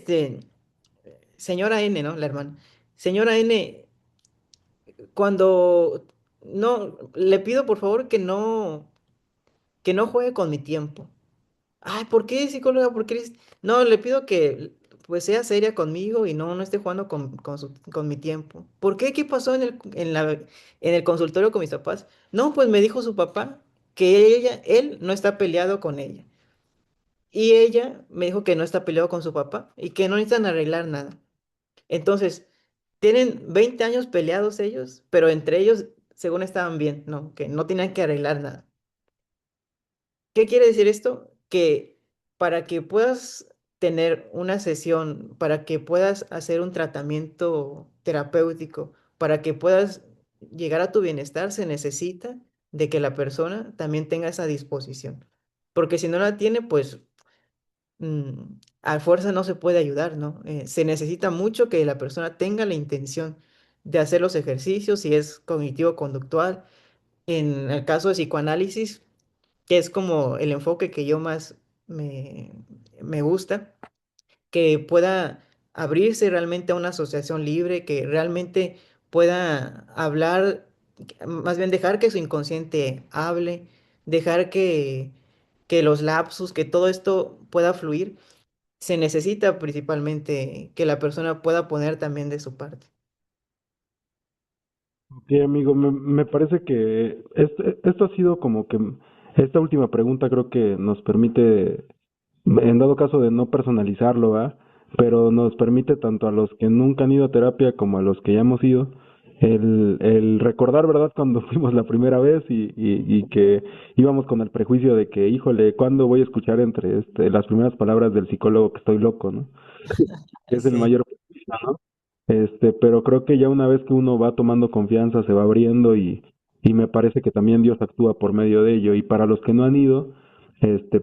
señora N, ¿no? La hermana. Señora N, cuando no, le pido por favor que no juegue con mi tiempo. Ay, ¿por qué, psicóloga? ¿Por qué No, le pido que pues sea seria conmigo y no esté jugando con mi tiempo. ¿Por qué? ¿Qué pasó en el consultorio con mis papás? No, pues me dijo su papá que él no está peleado con ella. Y ella me dijo que no está peleado con su papá y que no necesitan arreglar nada. Entonces, tienen 20 años peleados ellos, pero entre ellos, según estaban bien, ¿no? Que no tenían que arreglar nada. ¿Qué quiere decir esto? Que para que puedas tener una sesión, para que puedas hacer un tratamiento terapéutico, para que puedas llegar a tu bienestar, se necesita de que la persona también tenga esa disposición. Porque si no la tiene, pues a fuerza no se puede ayudar, ¿no? Se necesita mucho que la persona tenga la intención de hacer los ejercicios, si es cognitivo-conductual. En el caso de psicoanálisis, que es como el enfoque que yo más me, me gusta, que pueda abrirse realmente a una asociación libre, que realmente pueda hablar, más bien dejar que su inconsciente hable, dejar que los lapsus, que todo esto pueda fluir. Se necesita principalmente que la persona pueda poner también de su parte. Sí, amigo, me parece que esto ha sido como que esta última pregunta creo que nos permite, en dado caso de no personalizarlo, ¿va? Pero nos permite tanto a los que nunca han ido a terapia como a los que ya hemos ido, el recordar, ¿verdad?, cuando fuimos la primera vez y que íbamos con el prejuicio de que, híjole, ¿cuándo voy a escuchar entre las primeras palabras del psicólogo que estoy loco, ¿no? Es el Sí. mayor prejuicio, ¿no? Pero creo que ya una vez que uno va tomando confianza, se va abriendo y me parece que también Dios actúa por medio de ello. Y para los que no han ido,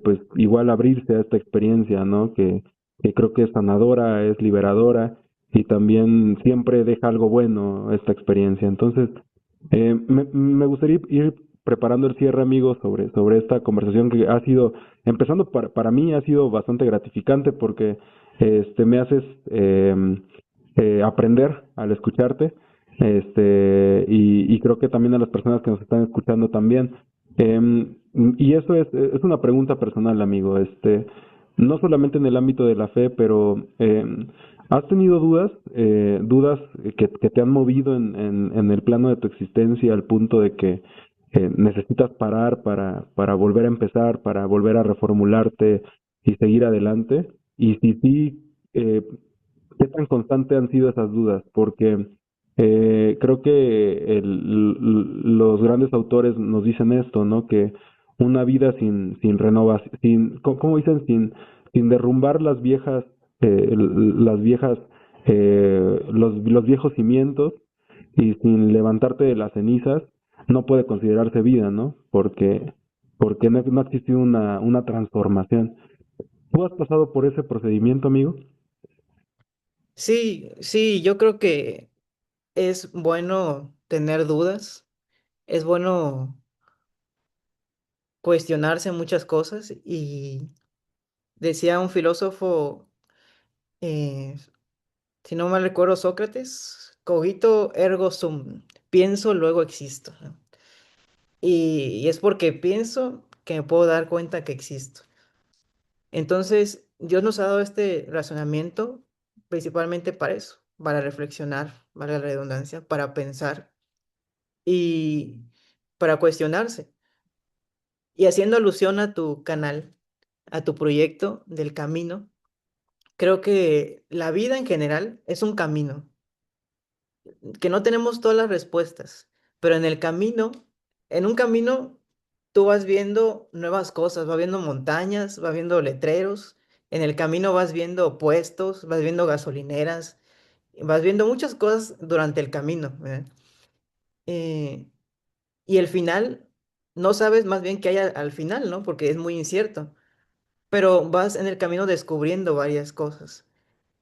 pues igual abrirse a esta experiencia, ¿no? Que creo que es sanadora, es liberadora y también siempre deja algo bueno esta experiencia. Entonces, me gustaría ir preparando el cierre, amigo, sobre esta conversación que ha sido, empezando para mí, ha sido bastante gratificante porque me haces aprender al escucharte, y creo que también a las personas que nos están escuchando también. Y eso es una pregunta personal, amigo, no solamente en el ámbito de la fe, pero ¿has tenido dudas que te han movido en el plano de tu existencia al punto de que necesitas parar para volver a empezar, para volver a reformularte y seguir adelante? Y si sí, ¿qué tan constante han sido esas dudas? Porque creo que los grandes autores nos dicen esto, ¿no? Que una vida sin renovación, ¿cómo dicen? Sin derrumbar las viejas, los viejos cimientos y sin levantarte de las cenizas, no puede considerarse vida, ¿no? Porque no ha existido una transformación. ¿Tú has pasado por ese procedimiento, amigo? Sí, sí, yo creo que es bueno tener dudas, es bueno cuestionarse muchas cosas y decía un filósofo, eh, si no mal recuerdo, Sócrates, cogito ergo sum, pienso, luego existo, ¿no? Y es porque pienso que me puedo dar cuenta que existo. Entonces, Dios nos ha dado este razonamiento principalmente para eso, para reflexionar, vale la redundancia, para pensar y para cuestionarse. Y haciendo alusión a tu canal, a tu proyecto del camino, creo que la vida en general es un camino, que no tenemos todas las respuestas, pero en el camino, en un camino, tú vas viendo nuevas cosas, vas viendo montañas, vas viendo letreros, en el camino vas viendo puestos, vas viendo gasolineras, vas viendo muchas cosas durante el camino, ¿verdad? Eh, y el final, no sabes más bien qué hay al final, ¿no? Porque es muy incierto, pero vas en el camino descubriendo varias cosas.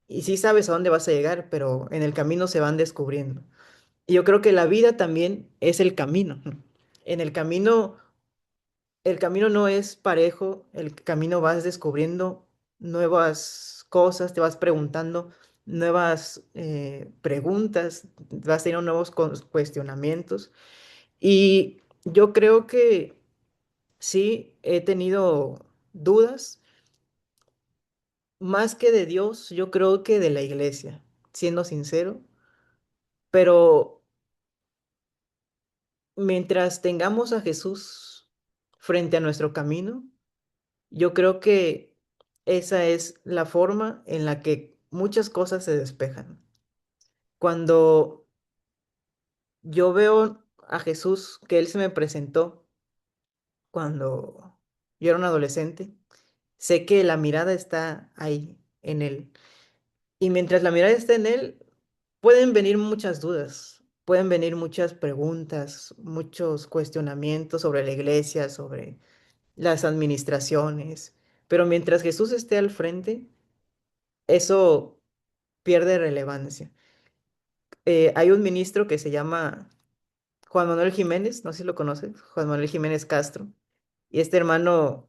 Y sí sabes a dónde vas a llegar, pero en el camino se van descubriendo. Y yo creo que la vida también es el camino, ¿no? En el camino no es parejo, el camino vas descubriendo nuevas cosas, te vas preguntando nuevas preguntas, vas teniendo nuevos cuestionamientos. Y yo creo que sí he tenido dudas, más que de Dios, yo creo que de la iglesia, siendo sincero, pero mientras tengamos a Jesús frente a nuestro camino, yo creo que esa es la forma en la que muchas cosas se despejan. Cuando yo veo a Jesús, que Él se me presentó cuando yo era un adolescente, sé que la mirada está ahí, en Él. Y mientras la mirada está en Él, pueden venir muchas dudas, pueden venir muchas preguntas, muchos cuestionamientos sobre la iglesia, sobre las administraciones, pero mientras Jesús esté al frente, eso pierde relevancia. Hay un ministro que se llama Juan Manuel Jiménez, no sé si lo conoces, Juan Manuel Jiménez Castro, y este hermano,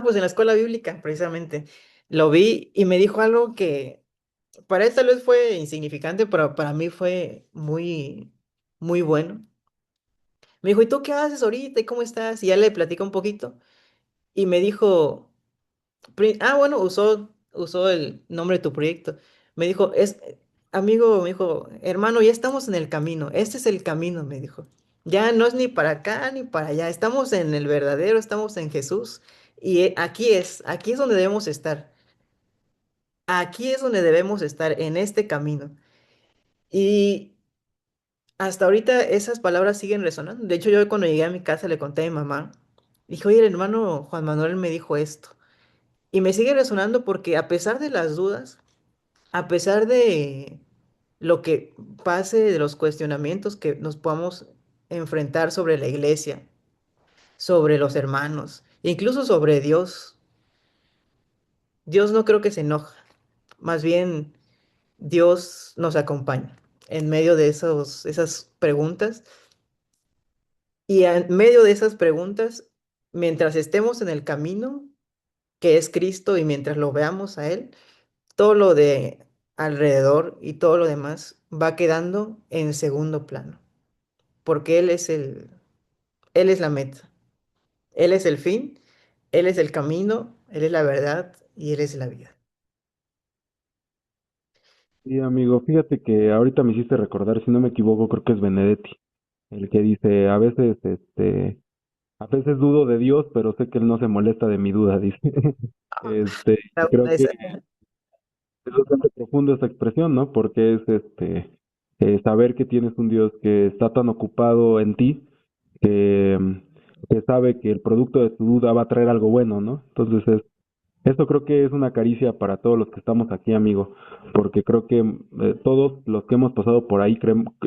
pues en la escuela bíblica, precisamente, lo vi y me dijo algo que para él tal vez fue insignificante, pero para mí fue muy, muy bueno. Me dijo, ¿y tú qué haces ahorita? ¿Y cómo estás? Y ya le platico un poquito. Y me dijo, bueno, usó el nombre de tu proyecto. Me dijo, amigo, me dijo, hermano, ya estamos en el camino. Este es el camino, me dijo. Ya no es ni para acá ni para allá. Estamos en el verdadero, estamos en Jesús. Y aquí es donde debemos estar. Aquí es donde debemos estar, en este camino. Y hasta ahorita esas palabras siguen resonando. De hecho, yo cuando llegué a mi casa le conté a mi mamá. Dije, oye, el hermano Juan Manuel me dijo esto. Y me sigue resonando porque a pesar de las dudas, a pesar de lo que pase, de los cuestionamientos que nos podamos enfrentar sobre la iglesia, sobre los hermanos, incluso sobre Dios, Dios no creo que se enoja. Más bien, Dios nos acompaña en medio de esas preguntas. Y en medio de esas preguntas, mientras estemos en el camino que es Cristo y mientras lo veamos a Él, todo lo de alrededor y todo lo demás va quedando en segundo plano, porque Él es la meta, Él es el fin, Él es el camino, Él es la verdad y Él es la vida. Sí, amigo, fíjate que ahorita me hiciste recordar, si no me equivoco, creo que es Benedetti, el que dice, a veces dudo de Dios, pero sé que Él no se molesta de mi duda, dice. Y Está creo buena que esa. es bastante profundo esa expresión, ¿no? Porque es saber que tienes un Dios que está tan ocupado en ti que, que sabe que el producto de tu duda va a traer algo bueno, ¿no? Entonces esto creo que es una caricia para todos los que estamos aquí, amigo, porque creo que todos los que hemos pasado por ahí,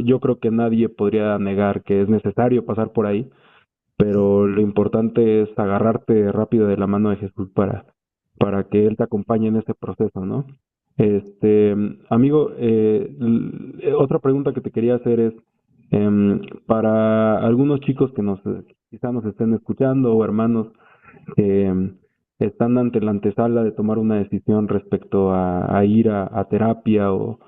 yo creo que nadie podría negar que es necesario pasar por ahí, Sí, pero lo importante es agarrarte rápido de la mano de Jesús para que Él te acompañe en ese proceso, ¿no? Amigo, otra pregunta que te quería hacer es, para algunos chicos que quizá nos estén escuchando o hermanos que están ante la antesala de tomar una decisión respecto a ir a terapia o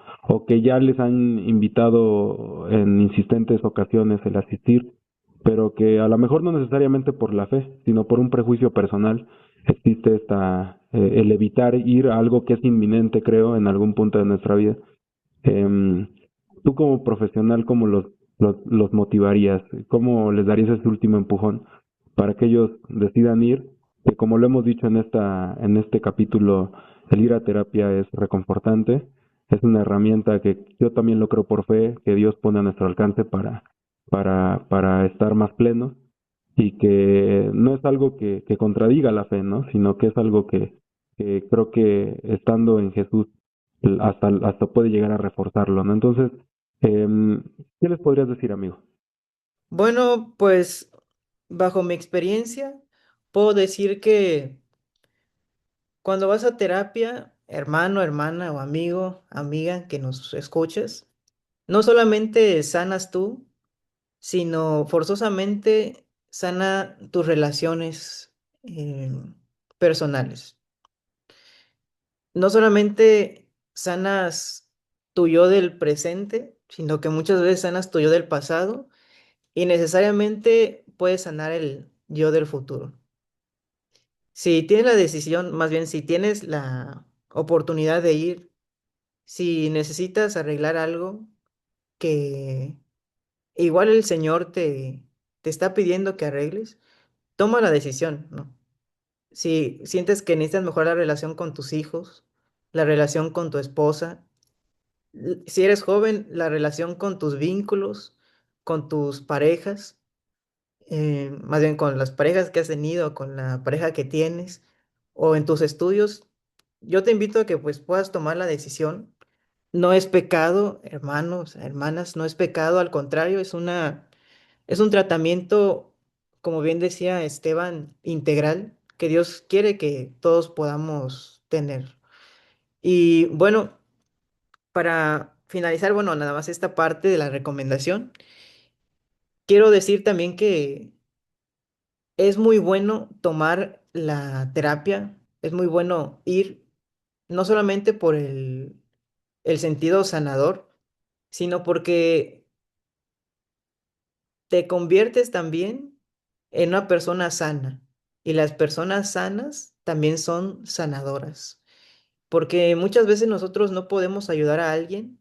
que ya les han invitado en insistentes ocasiones el asistir, pero que a lo mejor no necesariamente por la fe, sino por un prejuicio personal, existe el evitar ir a algo que es inminente, creo, en algún punto de nuestra vida. Em, Tú como profesional, ¿cómo los motivarías? ¿Cómo les darías ese último empujón para que ellos decidan ir? Que como lo hemos dicho en este capítulo, el ir a terapia es reconfortante, es una herramienta que yo también lo creo por fe, que Dios pone a nuestro alcance para estar más plenos y que no es algo que contradiga la fe, ¿no? Sino que es algo que creo que estando en Jesús hasta puede llegar a reforzarlo, ¿no? Entonces, em, ¿qué les podrías decir, amigo? Bueno, pues bajo mi experiencia, puedo decir que cuando vas a terapia, hermano, hermana o amigo, amiga que nos escuches, no solamente sanas tú, sino forzosamente sana tus relaciones eh, personales. No solamente sanas tu yo del presente, sino que muchas veces sanas tu yo del pasado y necesariamente puedes sanar el yo del futuro. Si tienes la decisión, más bien si tienes la oportunidad de ir, si necesitas arreglar algo que igual el Señor te está pidiendo que arregles, toma la decisión, ¿no? Si sientes que necesitas mejorar la relación con tus hijos, la relación con tu esposa, si eres joven, la relación con tus vínculos, con tus parejas, más bien con las parejas que has tenido, con la pareja que tienes, o en tus estudios, yo te invito a que pues puedas tomar la decisión. No es pecado, hermanos, hermanas, no es pecado, al contrario, es un tratamiento, como bien decía Esteban, integral, que Dios quiere que todos podamos tener. Y bueno, para finalizar, bueno, nada más esta parte de la recomendación, quiero decir también que es muy bueno tomar la terapia, es muy bueno ir, no solamente por el sentido sanador, sino porque te conviertes también en una persona sana. Y las personas sanas también son sanadoras. Porque muchas veces nosotros no podemos ayudar a alguien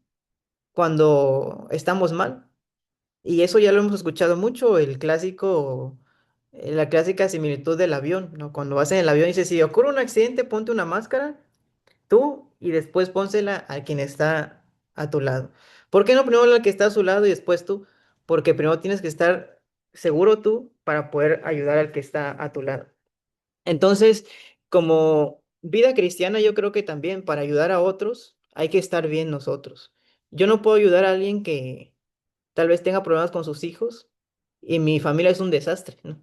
cuando estamos mal. Y eso ya lo hemos escuchado mucho, la clásica similitud del avión, ¿no? Cuando vas en el avión y dices, si ocurre un accidente, ponte una máscara, tú, y después pónsela a quien está a tu lado. ¿Por qué no primero al que está a su lado y después tú? Porque primero tienes que estar seguro tú para poder ayudar al que está a tu lado. Entonces, como vida cristiana, yo creo que también para ayudar a otros hay que estar bien nosotros. Yo no puedo ayudar a alguien que tal vez tenga problemas con sus hijos y mi familia es un desastre, ¿no?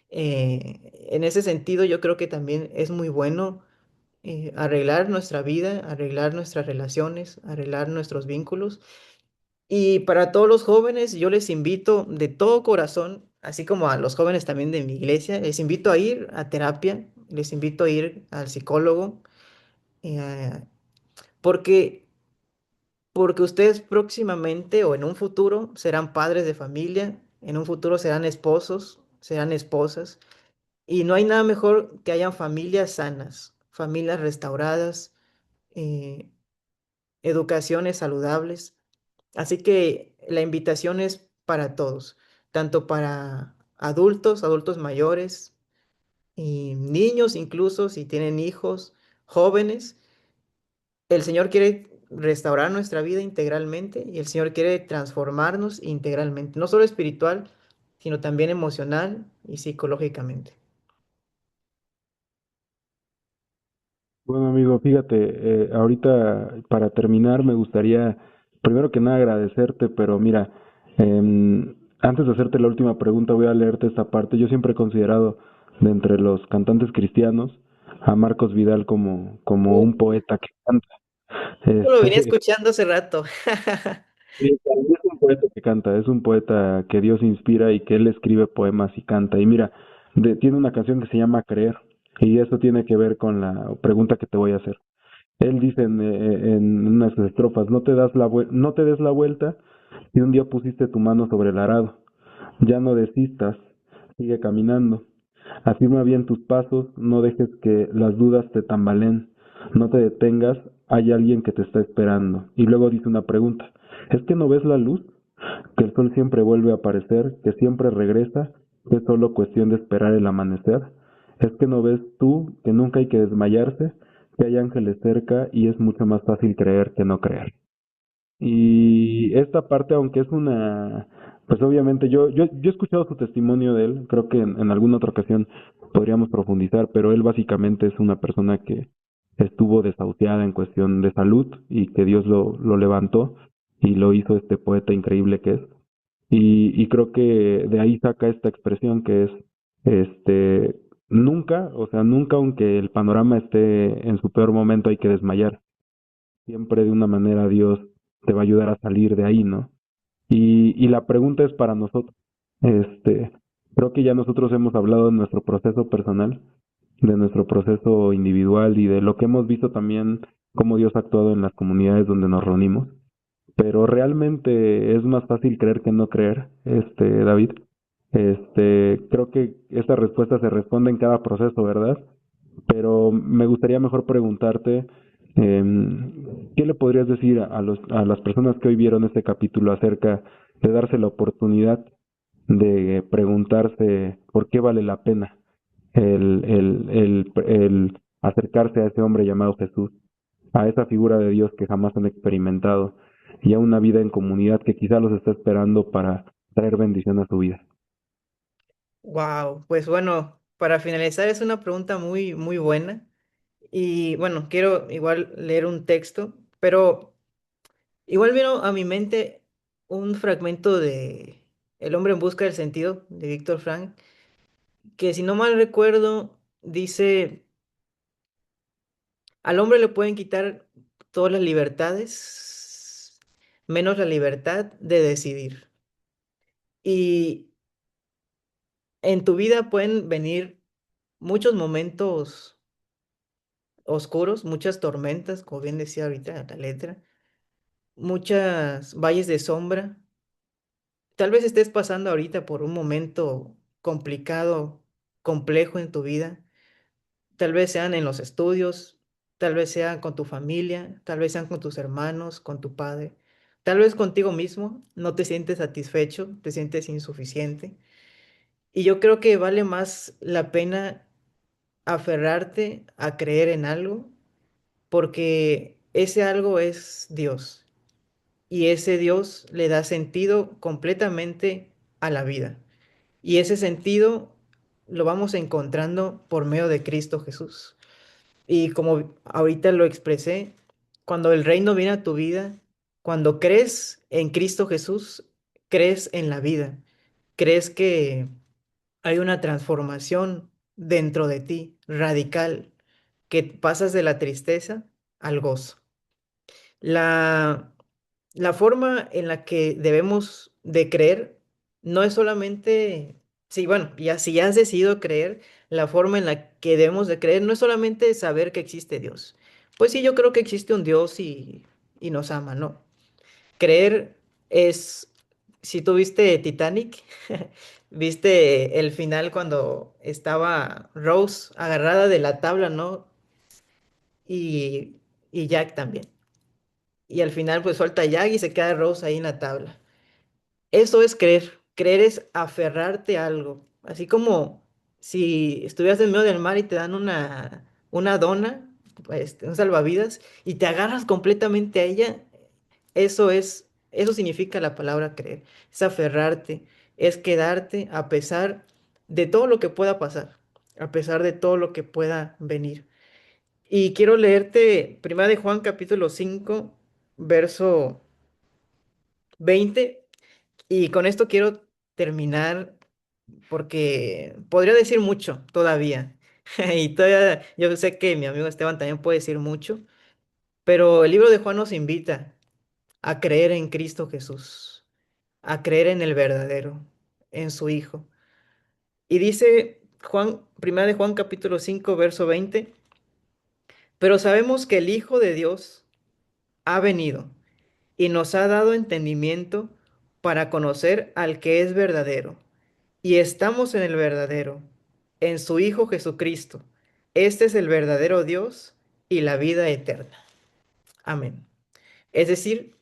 En ese sentido, yo creo que también es muy bueno arreglar nuestra vida, arreglar nuestras relaciones, arreglar nuestros vínculos. Y para todos los jóvenes, yo les invito de todo corazón, así como a los jóvenes también de mi iglesia, les invito a ir a terapia, les invito a ir al psicólogo, eh, porque, porque ustedes próximamente o en un futuro serán padres de familia, en un futuro serán esposos, serán esposas, y no hay nada mejor que hayan familias sanas, familias restauradas, eh, educaciones saludables. Así que la invitación es para todos, tanto para adultos, adultos mayores y niños incluso, si tienen hijos, jóvenes. El Señor quiere restaurar nuestra vida integralmente y el Señor quiere transformarnos integralmente, no solo espiritual, sino también emocional y psicológicamente. Bueno, amigo, fíjate, ahorita para terminar me gustaría primero que nada agradecerte, pero mira, antes de hacerte la última pregunta voy a leerte esta parte. Yo siempre he considerado de entre los cantantes cristianos a Marcos Vidal como Uh, un poeta que canta. Yo lo venía Este, escuchando hace rato. sí, para mí es un poeta que canta, es un poeta que Dios inspira y que él escribe poemas y canta. Y mira, tiene una canción que se llama Creer, y eso tiene que ver con la pregunta que te voy a hacer. Él dice en unas estrofas, no te des la vuelta si un día pusiste tu mano sobre el arado. Ya no desistas, sigue caminando. Afirma bien tus pasos, no dejes que las dudas te tambaleen. No te detengas, hay alguien que te está esperando. Y luego dice una pregunta, ¿es que no ves la luz? Que el sol siempre vuelve a aparecer, que siempre regresa, que es solo cuestión de esperar el amanecer. ¿Es que no ves tú que nunca hay que desmayarse, que hay ángeles cerca y es mucho más fácil creer que no creer? Y esta parte, aunque es una, pues obviamente yo he escuchado su testimonio de él, creo que en alguna otra ocasión podríamos profundizar, pero él básicamente es una persona que estuvo desahuciada en cuestión de salud y que Dios lo levantó y lo hizo este poeta increíble que es. Y creo que de ahí saca esta expresión que es, este, nunca, o sea, nunca aunque el panorama esté en su peor momento hay que desmayar. Siempre de una manera Dios te va a ayudar a salir de ahí, ¿no? Y la pregunta es para nosotros. Este, creo que ya nosotros hemos hablado de nuestro proceso personal, de nuestro proceso individual y de lo que hemos visto también cómo Dios ha actuado en las comunidades donde nos reunimos. Pero realmente es más fácil creer que no creer, David. Creo que esta respuesta se responde en cada proceso, ¿verdad? Pero me gustaría mejor preguntarte, ¿qué le podrías decir a las personas que hoy vieron este capítulo acerca de darse la oportunidad de preguntarse por qué vale la pena el acercarse a ese hombre llamado Jesús, a esa figura de Dios que jamás han experimentado y a una vida en comunidad que quizá los está esperando para traer bendición a su vida? Wow, pues bueno, para finalizar es una pregunta muy, muy buena. Y bueno, quiero igual leer un texto, pero igual vino a mi mente un fragmento de El hombre en busca del sentido de Víctor Frank, que si no mal recuerdo, dice, al hombre le pueden quitar todas las libertades, menos la libertad de decidir. Y en tu vida pueden venir muchos momentos oscuros, muchas tormentas, como bien decía ahorita la letra, muchas valles de sombra. Tal vez estés pasando ahorita por un momento complicado, complejo en tu vida. Tal vez sean en los estudios, tal vez sean con tu familia, tal vez sean con tus hermanos, con tu padre. Tal vez contigo mismo no te sientes satisfecho, te sientes insuficiente. Y yo creo que vale más la pena aferrarte a creer en algo, porque ese algo es Dios. Y ese Dios le da sentido completamente a la vida. Y ese sentido lo vamos encontrando por medio de Cristo Jesús. Y como ahorita lo expresé, cuando el reino viene a tu vida, cuando crees en Cristo Jesús, crees en la vida, crees que hay una transformación dentro de ti, radical, que pasas de la tristeza al gozo. La, la forma en la que debemos de creer no es solamente, sí, bueno, ya si ya has decidido creer, la forma en la que debemos de creer no es solamente saber que existe Dios. Pues sí, yo creo que existe un Dios y nos ama, ¿no? Creer es, si tú viste Titanic, viste el final cuando estaba Rose agarrada de la tabla, ¿no? Y, y Jack también. Y al final pues suelta a Jack y se queda Rose ahí en la tabla. Eso es creer. Creer es aferrarte a algo. Así como si estuvieras en medio del mar y te dan una dona, pues, un salvavidas, y te agarras completamente a ella, eso significa la palabra creer. Es aferrarte, es quedarte a pesar de todo lo que pueda pasar, a pesar de todo lo que pueda venir. Y quiero leerte Primera de Juan capítulo 5 verso 20 y con esto quiero terminar porque podría decir mucho todavía. Y todavía yo sé que mi amigo Esteban también puede decir mucho, Pero el libro de Juan nos invita a creer en Cristo Jesús, a creer en el verdadero, en su Hijo. Y dice Juan, primera de Juan capítulo 5 verso 20, pero sabemos que el Hijo de Dios ha venido y nos ha dado entendimiento para conocer al que es verdadero. Y estamos en el verdadero, en su Hijo Jesucristo. Este es el verdadero Dios y la vida eterna. Amén. Es decir,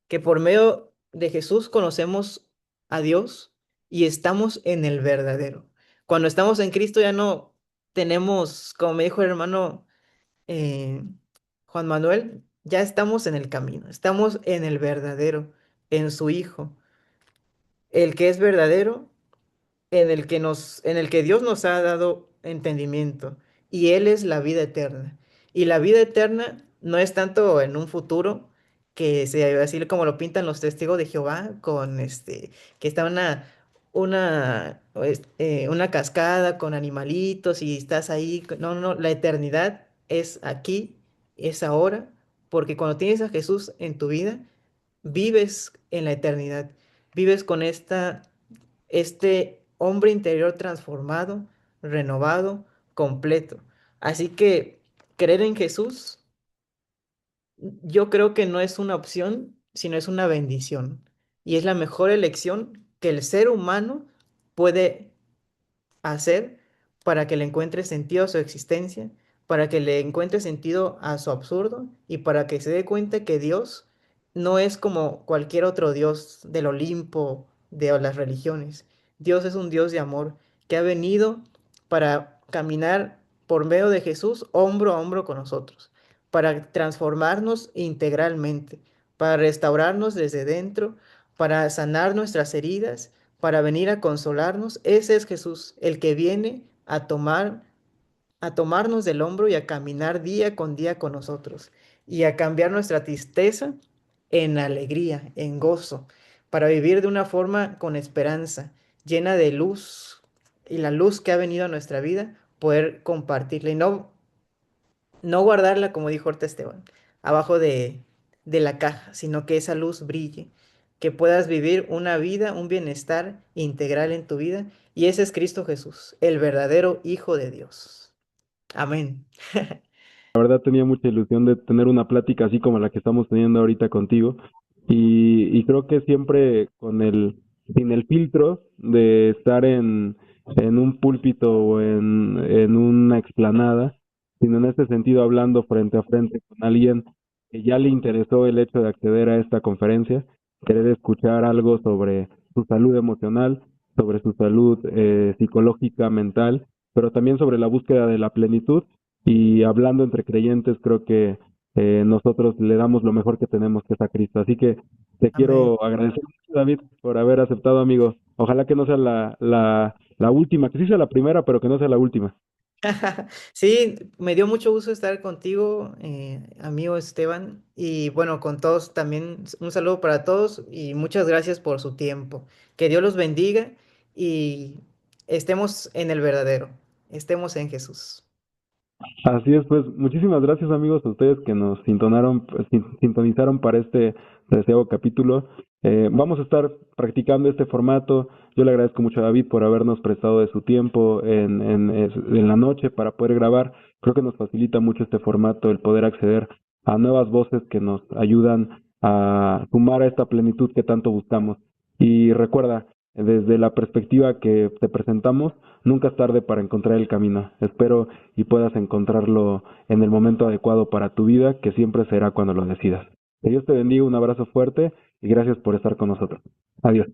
que por medio de Jesús conocemos a Dios y estamos en el verdadero. Cuando estamos en Cristo ya no tenemos, como me dijo el hermano eh, Juan Manuel, ya estamos en el camino, estamos en el verdadero, en su Hijo, el que es verdadero, en el que Dios nos ha dado entendimiento, y Él es la vida eterna. Y la vida eterna no es tanto en un futuro que se así como lo pintan los testigos de Jehová, con que está una cascada con animalitos y estás ahí. No, no, no, la eternidad es aquí, es ahora, porque cuando tienes a Jesús en tu vida, vives en la eternidad, vives con este hombre interior transformado, renovado, completo. Así que creer en Jesús, yo creo que no es una opción, sino es una bendición. Y es la mejor elección que el ser humano puede hacer para que le encuentre sentido a su existencia, para que le encuentre sentido a su absurdo y para que se dé cuenta que Dios no es como cualquier otro Dios del Olimpo, de las religiones. Dios es un Dios de amor que ha venido para caminar por medio de Jesús hombro a hombro con nosotros, para transformarnos integralmente, para restaurarnos desde dentro, para sanar nuestras heridas, para venir a consolarnos. Ese es Jesús, el que viene a tomarnos del hombro y a caminar día con día con nosotros y a cambiar nuestra tristeza en alegría, en gozo, para vivir de una forma con esperanza, llena de luz, y la luz que ha venido a nuestra vida, poder compartirla y no guardarla, como dijo ahorita Esteban, abajo de la caja, sino que esa luz brille, que puedas vivir una vida, un bienestar integral en tu vida. Y ese es Cristo Jesús, el verdadero Hijo de Dios. Amén. La verdad tenía mucha ilusión de tener una plática así como la que estamos teniendo ahorita contigo y creo que siempre sin el filtro de estar en un púlpito o en una explanada, sino en este sentido hablando frente a frente con alguien que ya le interesó el hecho de acceder a esta conferencia, querer escuchar algo sobre su salud emocional, sobre su salud psicológica, mental, pero también sobre la búsqueda de la plenitud y hablando entre creyentes, creo que nosotros le damos lo mejor que tenemos, que es a Cristo. Así que te Amén. quiero agradecer mucho, David, por haber aceptado, amigo. Ojalá que no sea la última, que sí sea la primera, pero que no sea la última. Sí, me dio mucho gusto estar contigo, amigo Esteban, y bueno, con todos también un saludo para todos y muchas gracias por su tiempo. Que Dios los bendiga y estemos en el verdadero, estemos en Jesús. Así es, pues muchísimas gracias amigos a ustedes que nos sintonizaron para este deseado capítulo. Vamos a estar practicando este formato. Yo le agradezco mucho a David por habernos prestado de su tiempo en la noche para poder grabar. Creo que nos facilita mucho este formato el poder acceder a nuevas voces que nos ayudan a sumar a esta plenitud que tanto buscamos. Y recuerda, desde la perspectiva que te presentamos, nunca es tarde para encontrar el camino. Espero y puedas encontrarlo en el momento adecuado para tu vida, que siempre será cuando lo decidas. Que Dios te bendiga, un abrazo fuerte y gracias por estar con nosotros. Adiós.